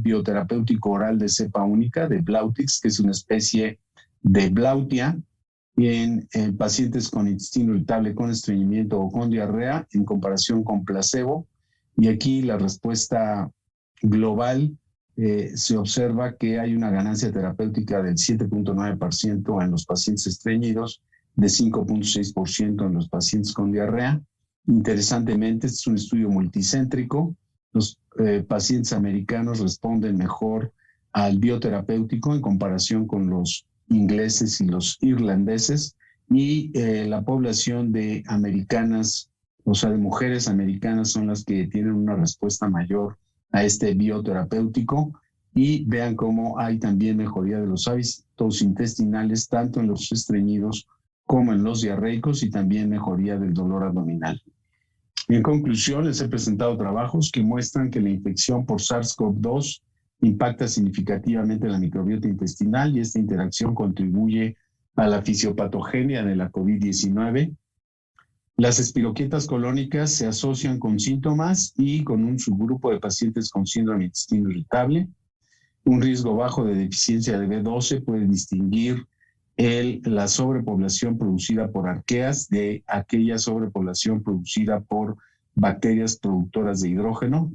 Speaker 6: bioterapéutico oral de cepa única, de Blautix, que es una especie de Blautia, en pacientes con intestino irritable, con estreñimiento o con diarrea, en comparación con placebo. Y aquí la respuesta global se observa que hay una ganancia terapéutica del 7.9% en los pacientes estreñidos, de 5.6% en los pacientes con diarrea. Interesantemente, este es un estudio multicéntrico. Los pacientes americanos responden mejor al bioterapéutico en comparación con los ingleses y los irlandeses, y la población de americanas, o sea, de mujeres americanas, son las que tienen una respuesta mayor a este bioterapéutico. Y vean cómo hay también mejoría de los hábitos intestinales, tanto en los estreñidos como en los diarreicos, y también mejoría del dolor abdominal. En conclusión, les he presentado trabajos que muestran que la infección por SARS-CoV-2 impacta significativamente la microbiota intestinal, y esta interacción contribuye a la fisiopatogenia de la COVID-19. Las espiroquietas colónicas se asocian con síntomas y con un subgrupo de pacientes con síndrome de intestino irritable. Un riesgo bajo de deficiencia de B12 puede distinguir la sobrepoblación producida por arqueas de aquella sobrepoblación producida por bacterias productoras de hidrógeno.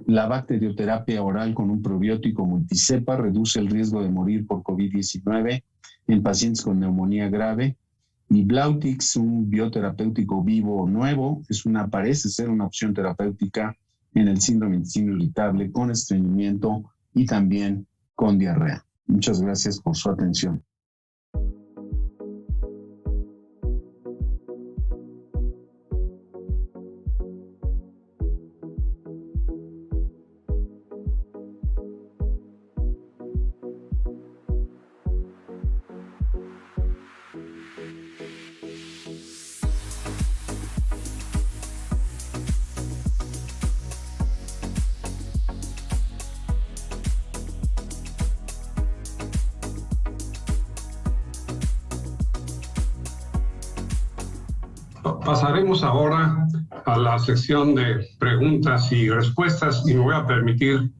Speaker 6: La bacterioterapia oral con un probiótico multicepa reduce el riesgo de morir por COVID-19 en pacientes con neumonía grave. Y Blautix, un bioterapéutico vivo nuevo, parece ser una opción terapéutica en el síndrome de intestino irritable con estreñimiento y también con diarrea. Muchas gracias por su atención.
Speaker 1: Pasaremos ahora a la sección de preguntas y respuestas, y me voy a permitir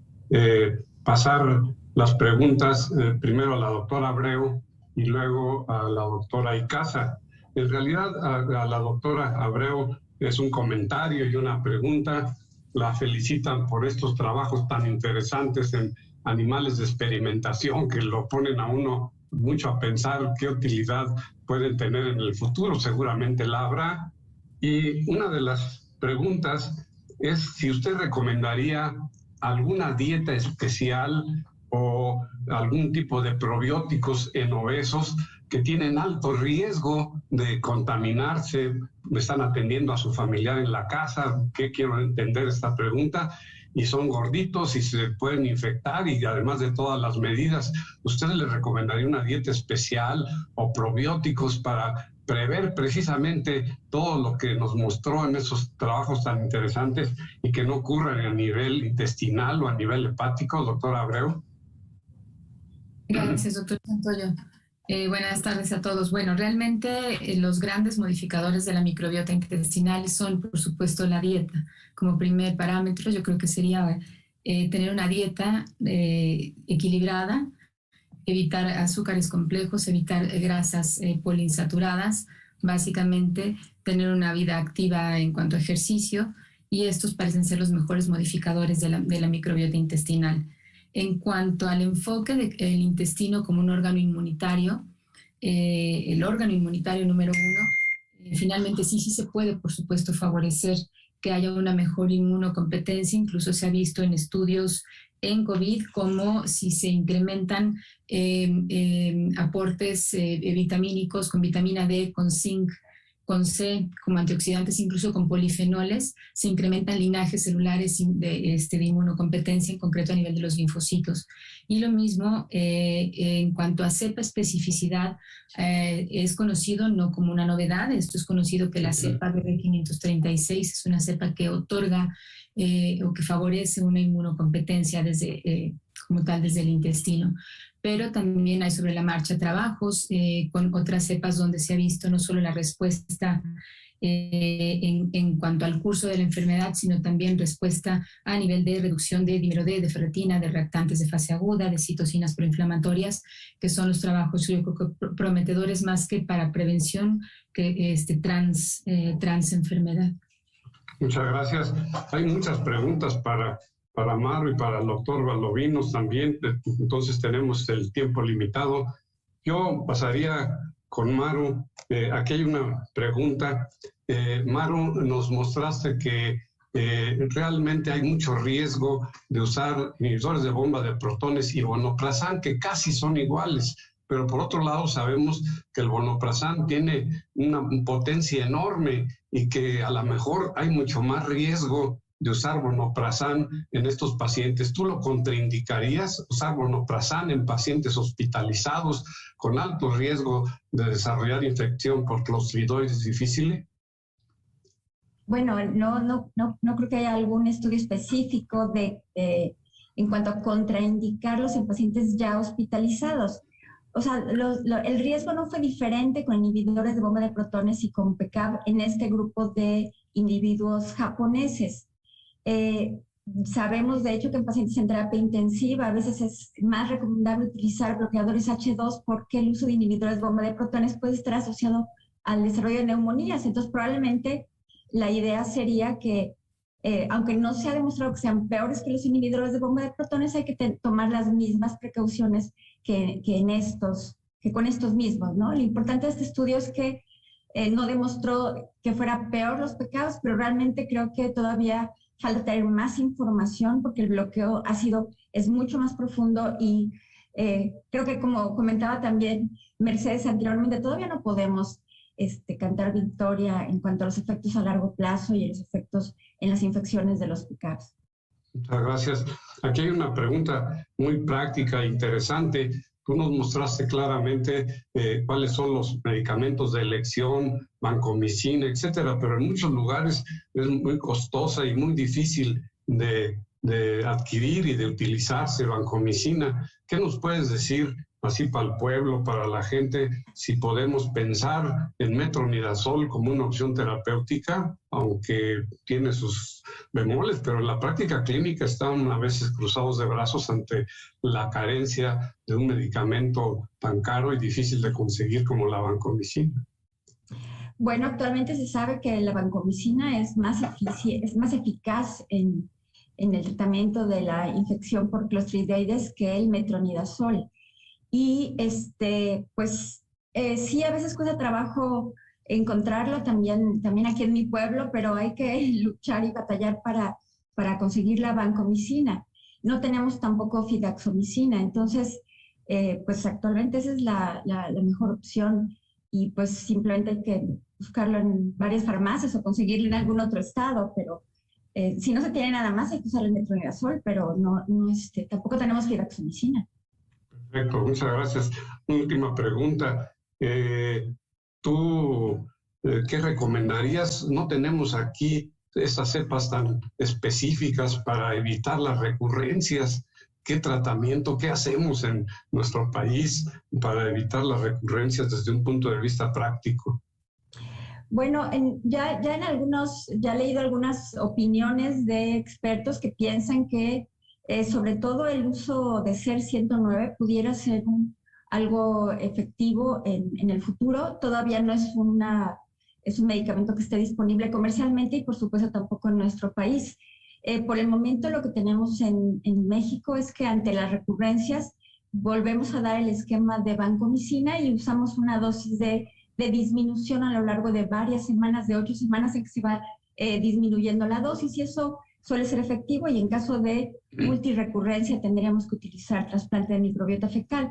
Speaker 1: pasar las preguntas primero a la doctora Abreu y luego a la doctora Icaza. En realidad, a la doctora Abreu es un comentario y una pregunta. La felicitan por estos trabajos tan interesantes en animales de experimentación que lo ponen a uno mucho a pensar qué utilidad pueden tener en el futuro. Seguramente la habrá. Y una de las preguntas es si usted recomendaría alguna dieta especial o algún tipo de probióticos en obesos que tienen alto riesgo de contaminarse, están atendiendo a su familiar en la casa. ¿Qué quiero entender esta pregunta? Y son gorditos y se pueden infectar, y además de todas las medidas, ¿usted les recomendaría una dieta especial o probióticos para prever precisamente todo lo que nos mostró en esos trabajos tan interesantes y que no ocurran a nivel intestinal o a nivel hepático, doctora Abreu?
Speaker 3: Gracias, doctor Santoyo. Buenas tardes a todos. Bueno, realmente los grandes modificadores de la microbiota intestinal son, por supuesto, la dieta. Como primer parámetro, yo creo que sería tener una dieta equilibrada, evitar azúcares complejos, evitar grasas poliinsaturadas, básicamente tener una vida activa en cuanto a ejercicio, y estos parecen ser los mejores modificadores de la microbiota intestinal. En cuanto al enfoque del intestino como un órgano inmunitario, el órgano inmunitario número uno, finalmente sí se puede, por supuesto, favorecer que haya una mejor inmunocompetencia. Incluso se ha visto en estudios en COVID como si se incrementan aportes vitamínicos con vitamina D, con zinc, con C, como antioxidantes, incluso con polifenoles, se incrementan linajes celulares de inmunocompetencia, en concreto a nivel de los linfocitos. Y lo mismo en cuanto a cepa especificidad, es conocido, no como una novedad, esto es conocido que la cepa BB536 es una cepa que otorga o que favorece una inmunocompetencia como tal desde el intestino. Pero también hay sobre la marcha trabajos con otras cepas donde se ha visto no solo la respuesta en cuanto al curso de la enfermedad, sino también respuesta a nivel de reducción de dímero D, de ferritina, de reactantes de fase aguda, de citocinas proinflamatorias, que son los trabajos, yo creo que prometedores más que para prevención que trans enfermedad.
Speaker 1: Muchas gracias. Hay muchas preguntas para para Maru y para el doctor Valdovinos también, entonces tenemos el tiempo limitado. Yo pasaría con Maru. Aquí hay una pregunta. Maru, nos mostraste que realmente hay mucho riesgo de usar inhibidores de bomba de protones y vonoprazan, que casi son iguales. Pero por otro lado sabemos que el vonoprazan tiene una potencia enorme y que a lo mejor hay mucho más riesgo de usar vonoprazan en estos pacientes. ¿Tú lo contraindicarías, usar vonoprazan en pacientes hospitalizados con alto riesgo de desarrollar infección por Clostridoides difficile?
Speaker 4: Bueno, no creo que haya algún estudio específico en cuanto a contraindicarlos en pacientes ya hospitalizados. O sea, el riesgo no fue diferente con inhibidores de bomba de protones y con PCAB en este grupo de individuos japoneses. Sabemos, de hecho, que en pacientes en terapia intensiva a veces es más recomendable utilizar bloqueadores H2 porque el uso de inhibidores de bomba de protones puede estar asociado al desarrollo de neumonías. Entonces, probablemente la idea sería que, aunque no se ha demostrado que sean peores que los inhibidores de bomba de protones, hay que tomar las mismas precauciones que con estos mismos, ¿no? Lo importante de este estudio es que no demostró que fuera peor los PCABs, pero realmente creo que todavía falta tener más información porque el bloqueo ácido es mucho más profundo y creo que, como comentaba también Mercedes anteriormente, todavía no podemos cantar victoria en cuanto a los efectos a largo plazo y los efectos en las infecciones de los PCABs.
Speaker 1: Muchas gracias. Aquí hay una pregunta muy práctica e interesante. Tú nos mostraste claramente cuáles son los medicamentos de elección, vancomicina, etcétera, pero en muchos lugares es muy costosa y muy difícil de adquirir y de utilizarse vancomicina. ¿Qué nos puedes decir, así para el pueblo, para la gente, si podemos pensar en metronidazol como una opción terapéutica, aunque tiene sus bemoles, pero en la práctica clínica están a veces cruzados de brazos ante la carencia de un medicamento tan caro y difícil de conseguir como la vancomicina?
Speaker 4: Bueno, actualmente se sabe que la vancomicina es más eficaz en el tratamiento de la infección por Clostridioides que el metronidazol. Y sí, a veces cuesta trabajo encontrarlo también aquí en mi pueblo, pero hay que luchar y batallar para conseguir la vancomicina. No tenemos tampoco fidaxomicina, entonces pues actualmente esa es la mejor opción y pues simplemente hay que buscarlo en varias farmacias o conseguirlo en algún otro estado, pero si no se tiene nada más hay que usar el metronidazol, pero tampoco tenemos fidaxomicina.
Speaker 1: Perfecto, muchas gracias. Una última pregunta. ¿Tú qué recomendarías? No tenemos aquí esas cepas tan específicas para evitar las recurrencias. ¿Qué tratamiento, qué hacemos en nuestro país para evitar las recurrencias desde un punto de vista práctico?
Speaker 4: Bueno, ya he leído algunas opiniones de expertos que piensan que sobre todo el uso de SER-109 pudiera ser algo efectivo en el futuro. Todavía no es un medicamento que esté disponible comercialmente y por supuesto tampoco en nuestro país. Por el momento lo que tenemos en México es que ante las recurrencias volvemos a dar el esquema de vancomicina y usamos una dosis de disminución a lo largo de varias semanas, de 8 semanas en que se va disminuyendo la dosis y eso suele ser efectivo y en caso de multirrecurrencia tendríamos que utilizar trasplante de microbiota fecal.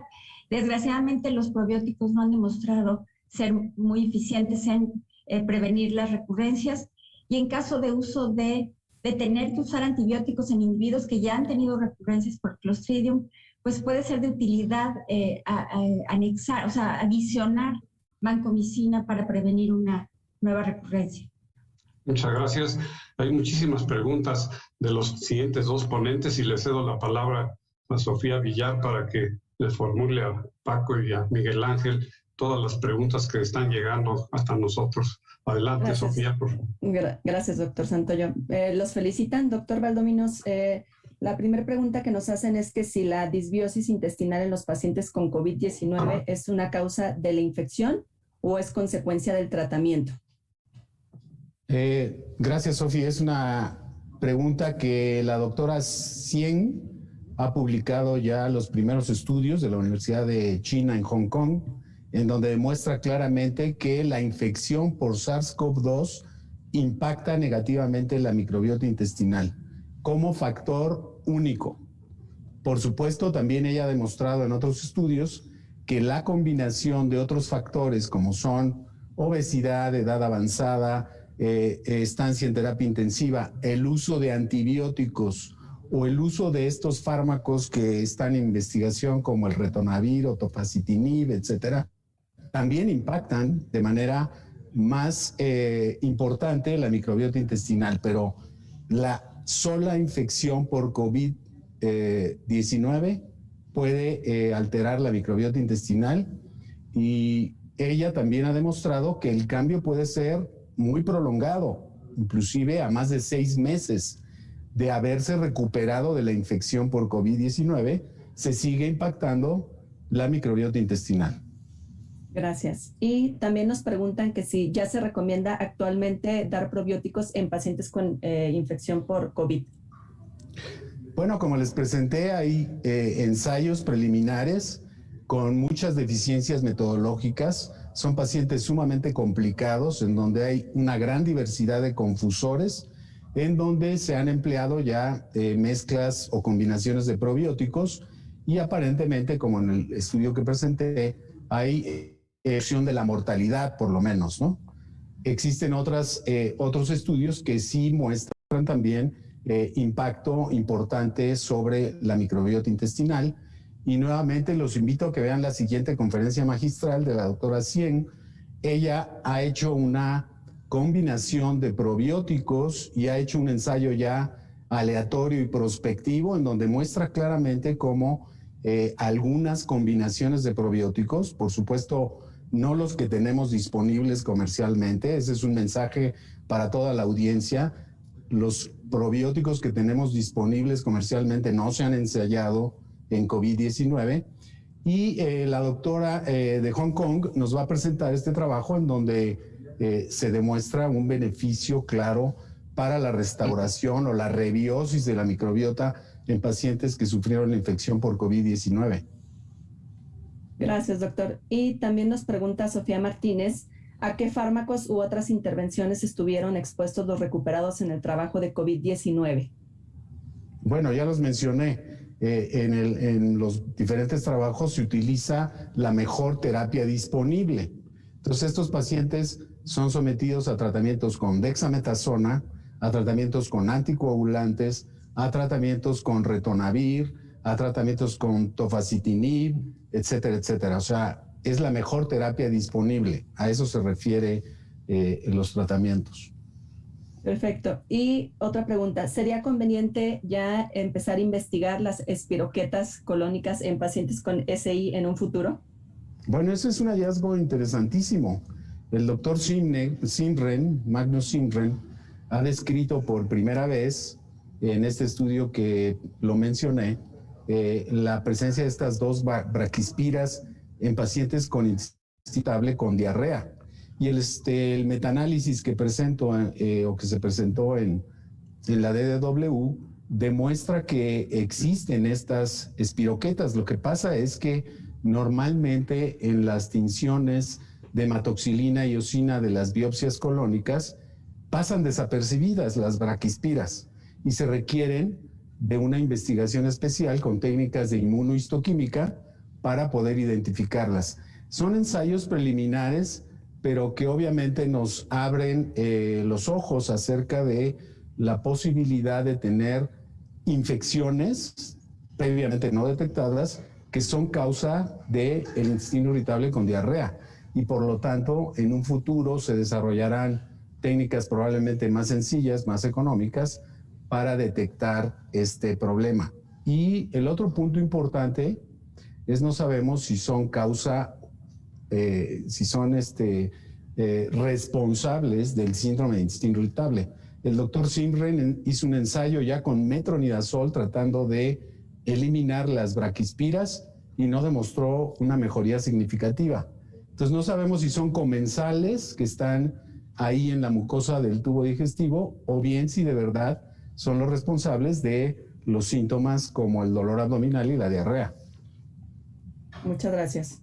Speaker 4: Desgraciadamente los probióticos no han demostrado ser muy eficientes en prevenir las recurrencias y en caso de uso de tener que usar antibióticos en individuos que ya han tenido recurrencias por Clostridium, pues puede ser de utilidad adicionar vancomicina para prevenir una nueva recurrencia.
Speaker 1: Muchas gracias. Hay muchísimas preguntas de los siguientes dos ponentes y le cedo la palabra a Sofía Villar para que le formule a Paco y a Miguel Ángel todas las preguntas que están llegando hasta nosotros. Adelante, gracias. Sofía, por favor.
Speaker 7: Gracias, doctor Santoyo. Los felicitan, doctor Valdovinos. La primera pregunta que nos hacen es que si la disbiosis intestinal en los pacientes con COVID-19 es una causa de la infección o es consecuencia del tratamiento.
Speaker 6: Gracias, Sofía. Es una pregunta que la doctora Xieng ha publicado ya los primeros estudios de la Universidad de China en Hong Kong, en donde demuestra claramente que la infección por SARS-CoV-2 impacta negativamente la microbiota intestinal como factor único. Por supuesto, también ella ha demostrado en otros estudios que la combinación de otros factores como son obesidad, edad avanzada, estancia en terapia intensiva, el uso de antibióticos o el uso de estos fármacos que están en investigación como el ritonavir o tofacitinib, etcétera, también impactan de manera más importante la microbiota intestinal, pero la sola infección por COVID-19 puede alterar la microbiota intestinal, y ella también ha demostrado que el cambio puede ser muy prolongado, inclusive a más de 6 meses de haberse recuperado de la infección por COVID-19, se sigue impactando la microbiota intestinal.
Speaker 7: Gracias. Y también nos preguntan que si ya se recomienda actualmente dar probióticos en pacientes con infección por COVID.
Speaker 6: Bueno, como les presenté, hay ensayos preliminares con muchas deficiencias metodológicas. Son pacientes sumamente complicados, en donde hay una gran diversidad de confusores, en donde se han empleado ya mezclas o combinaciones de probióticos, y aparentemente, como en el estudio que presenté, hay reducción de la mortalidad, por lo menos, ¿no? Existen otros estudios que sí muestran también impacto importante sobre la microbiota intestinal. Y nuevamente los invito a que vean la siguiente conferencia magistral de la doctora Xieng. Ella ha hecho una combinación de probióticos y ha hecho un ensayo ya aleatorio y prospectivo, en donde muestra claramente cómo algunas combinaciones de probióticos, por supuesto no los que tenemos disponibles comercialmente, ese es un mensaje para toda la audiencia, los probióticos que tenemos disponibles comercialmente no se han ensayado en COVID-19, y la doctora de Hong Kong nos va a presentar este trabajo en donde se demuestra un beneficio claro para la restauración o la rebiosis de la microbiota en pacientes que sufrieron la infección por COVID-19.
Speaker 7: Gracias, doctor. Y también nos pregunta Sofía Martínez, ¿a qué fármacos u otras intervenciones estuvieron expuestos los recuperados en el trabajo de COVID-19?
Speaker 6: Bueno, ya los mencioné. En los diferentes trabajos se utiliza la mejor terapia disponible. Entonces, estos pacientes son sometidos a tratamientos con dexametasona, a tratamientos con anticoagulantes, a tratamientos con ritonavir, a tratamientos con tofacitinib, etcétera, etcétera. O sea, es la mejor terapia disponible. A eso se refiere los tratamientos.
Speaker 7: Perfecto. Y otra pregunta, ¿sería conveniente ya empezar a investigar las espiroquetas colónicas en pacientes con SI en un futuro?
Speaker 6: Bueno, ese es un hallazgo interesantísimo. El doctor Magnus Simren, ha descrito por primera vez en este estudio que lo mencioné, la presencia de estas dos braquispiras en pacientes con intestino irritable con diarrea. Y el metaanálisis que presento o que se presentó en la DDW demuestra que existen estas espiroquetas. Lo que pasa es que normalmente en las tinciones de hematoxilina y eosina de las biopsias colónicas pasan desapercibidas las braquispiras y se requieren de una investigación especial con técnicas de inmunohistoquímica para poder identificarlas. Son ensayos preliminares, pero que obviamente nos abren los ojos acerca de la posibilidad de tener infecciones previamente no detectadas que son causa del intestino irritable con diarrea, y por lo tanto en un futuro se desarrollarán técnicas probablemente más sencillas, más económicas para detectar este problema. Y el otro punto importante es no sabemos si son responsables del síndrome de intestino irritable. El doctor Simren hizo un ensayo ya con metronidazol tratando de eliminar las braquispiras y no demostró una mejoría significativa. Entonces no sabemos si son comensales que están ahí en la mucosa del tubo digestivo o bien si de verdad son los responsables de los síntomas como el dolor abdominal y la diarrea.
Speaker 7: Muchas gracias.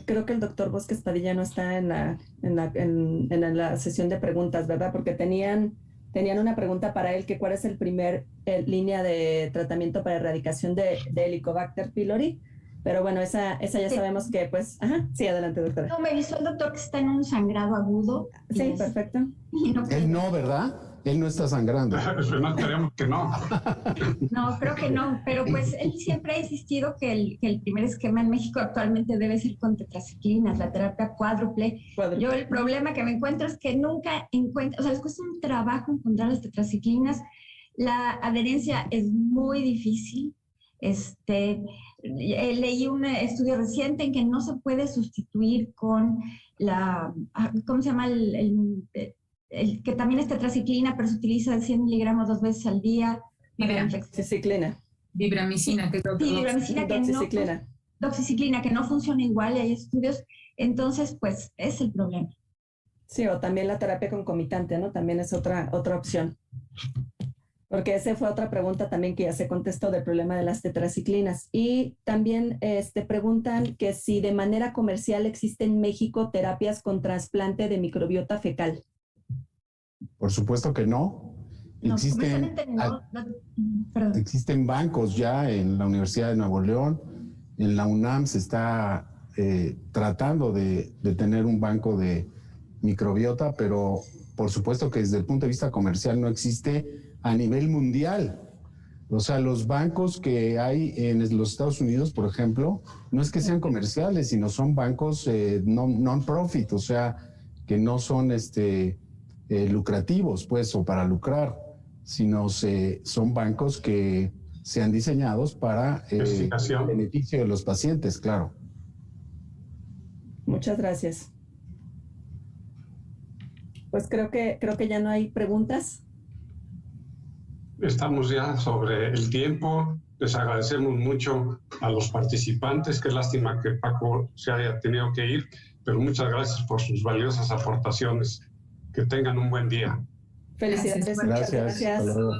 Speaker 7: Creo que el doctor Bosques Padilla no está en la sesión de preguntas, ¿verdad? Porque tenían una pregunta para él, que cuál es el primer línea de tratamiento para erradicación de Helicobacter pylori. Pero bueno, esa ya sí sabemos que pues... Ajá, sí, adelante, doctora.
Speaker 8: No, me avisó el doctor que está en un sangrado agudo.
Speaker 7: Sí, perfecto.
Speaker 6: Él no, ¿verdad? Él no está sangrando.
Speaker 1: No, esperemos que no.
Speaker 8: No, creo que no, pero pues él siempre ha insistido que el primer esquema en México actualmente debe ser con tetraciclinas, la terapia cuádruple. Yo el problema que me encuentro es que nunca encuentro, o sea, les cuesta un trabajo encontrar las tetraciclinas, la adherencia es muy difícil. Leí un estudio reciente en que no se puede sustituir con la, ¿cómo se llama? El que también es tetraciclina, pero se utiliza 100 miligramos 2 veces al día.
Speaker 7: Doxiciclina.
Speaker 3: Vibramicina, que es
Speaker 8: doxiciclina, doxiciclina, que no funciona igual, y hay estudios. Entonces, pues, es el problema.
Speaker 7: Sí, o también la terapia concomitante, ¿no? También es otra opción. Porque esa fue otra pregunta también que ya se contestó del problema de las tetraciclinas. Y también preguntan que si de manera comercial existe en México terapias con trasplante de microbiota fecal.
Speaker 6: Por supuesto que no. Existen bancos ya en la Universidad de Nuevo León, en la UNAM se está tratando de tener un banco de microbiota, pero por supuesto que desde el punto de vista comercial no existe a nivel mundial. O sea, los bancos que hay en los Estados Unidos, por ejemplo, no es que sean comerciales, sino son bancos non-profit, o sea, que no son lucrativos, pues, o para lucrar, sino son bancos que sean diseñados para el beneficio de los pacientes, claro.
Speaker 7: Muchas gracias. Pues creo que ya no hay preguntas.
Speaker 1: Estamos ya sobre el tiempo. Les agradecemos mucho a los participantes. Qué lástima que Paco se haya tenido que ir, pero muchas gracias por sus valiosas aportaciones. Que tengan un buen día.
Speaker 7: Felicidades.
Speaker 6: Gracias. Hasta luego.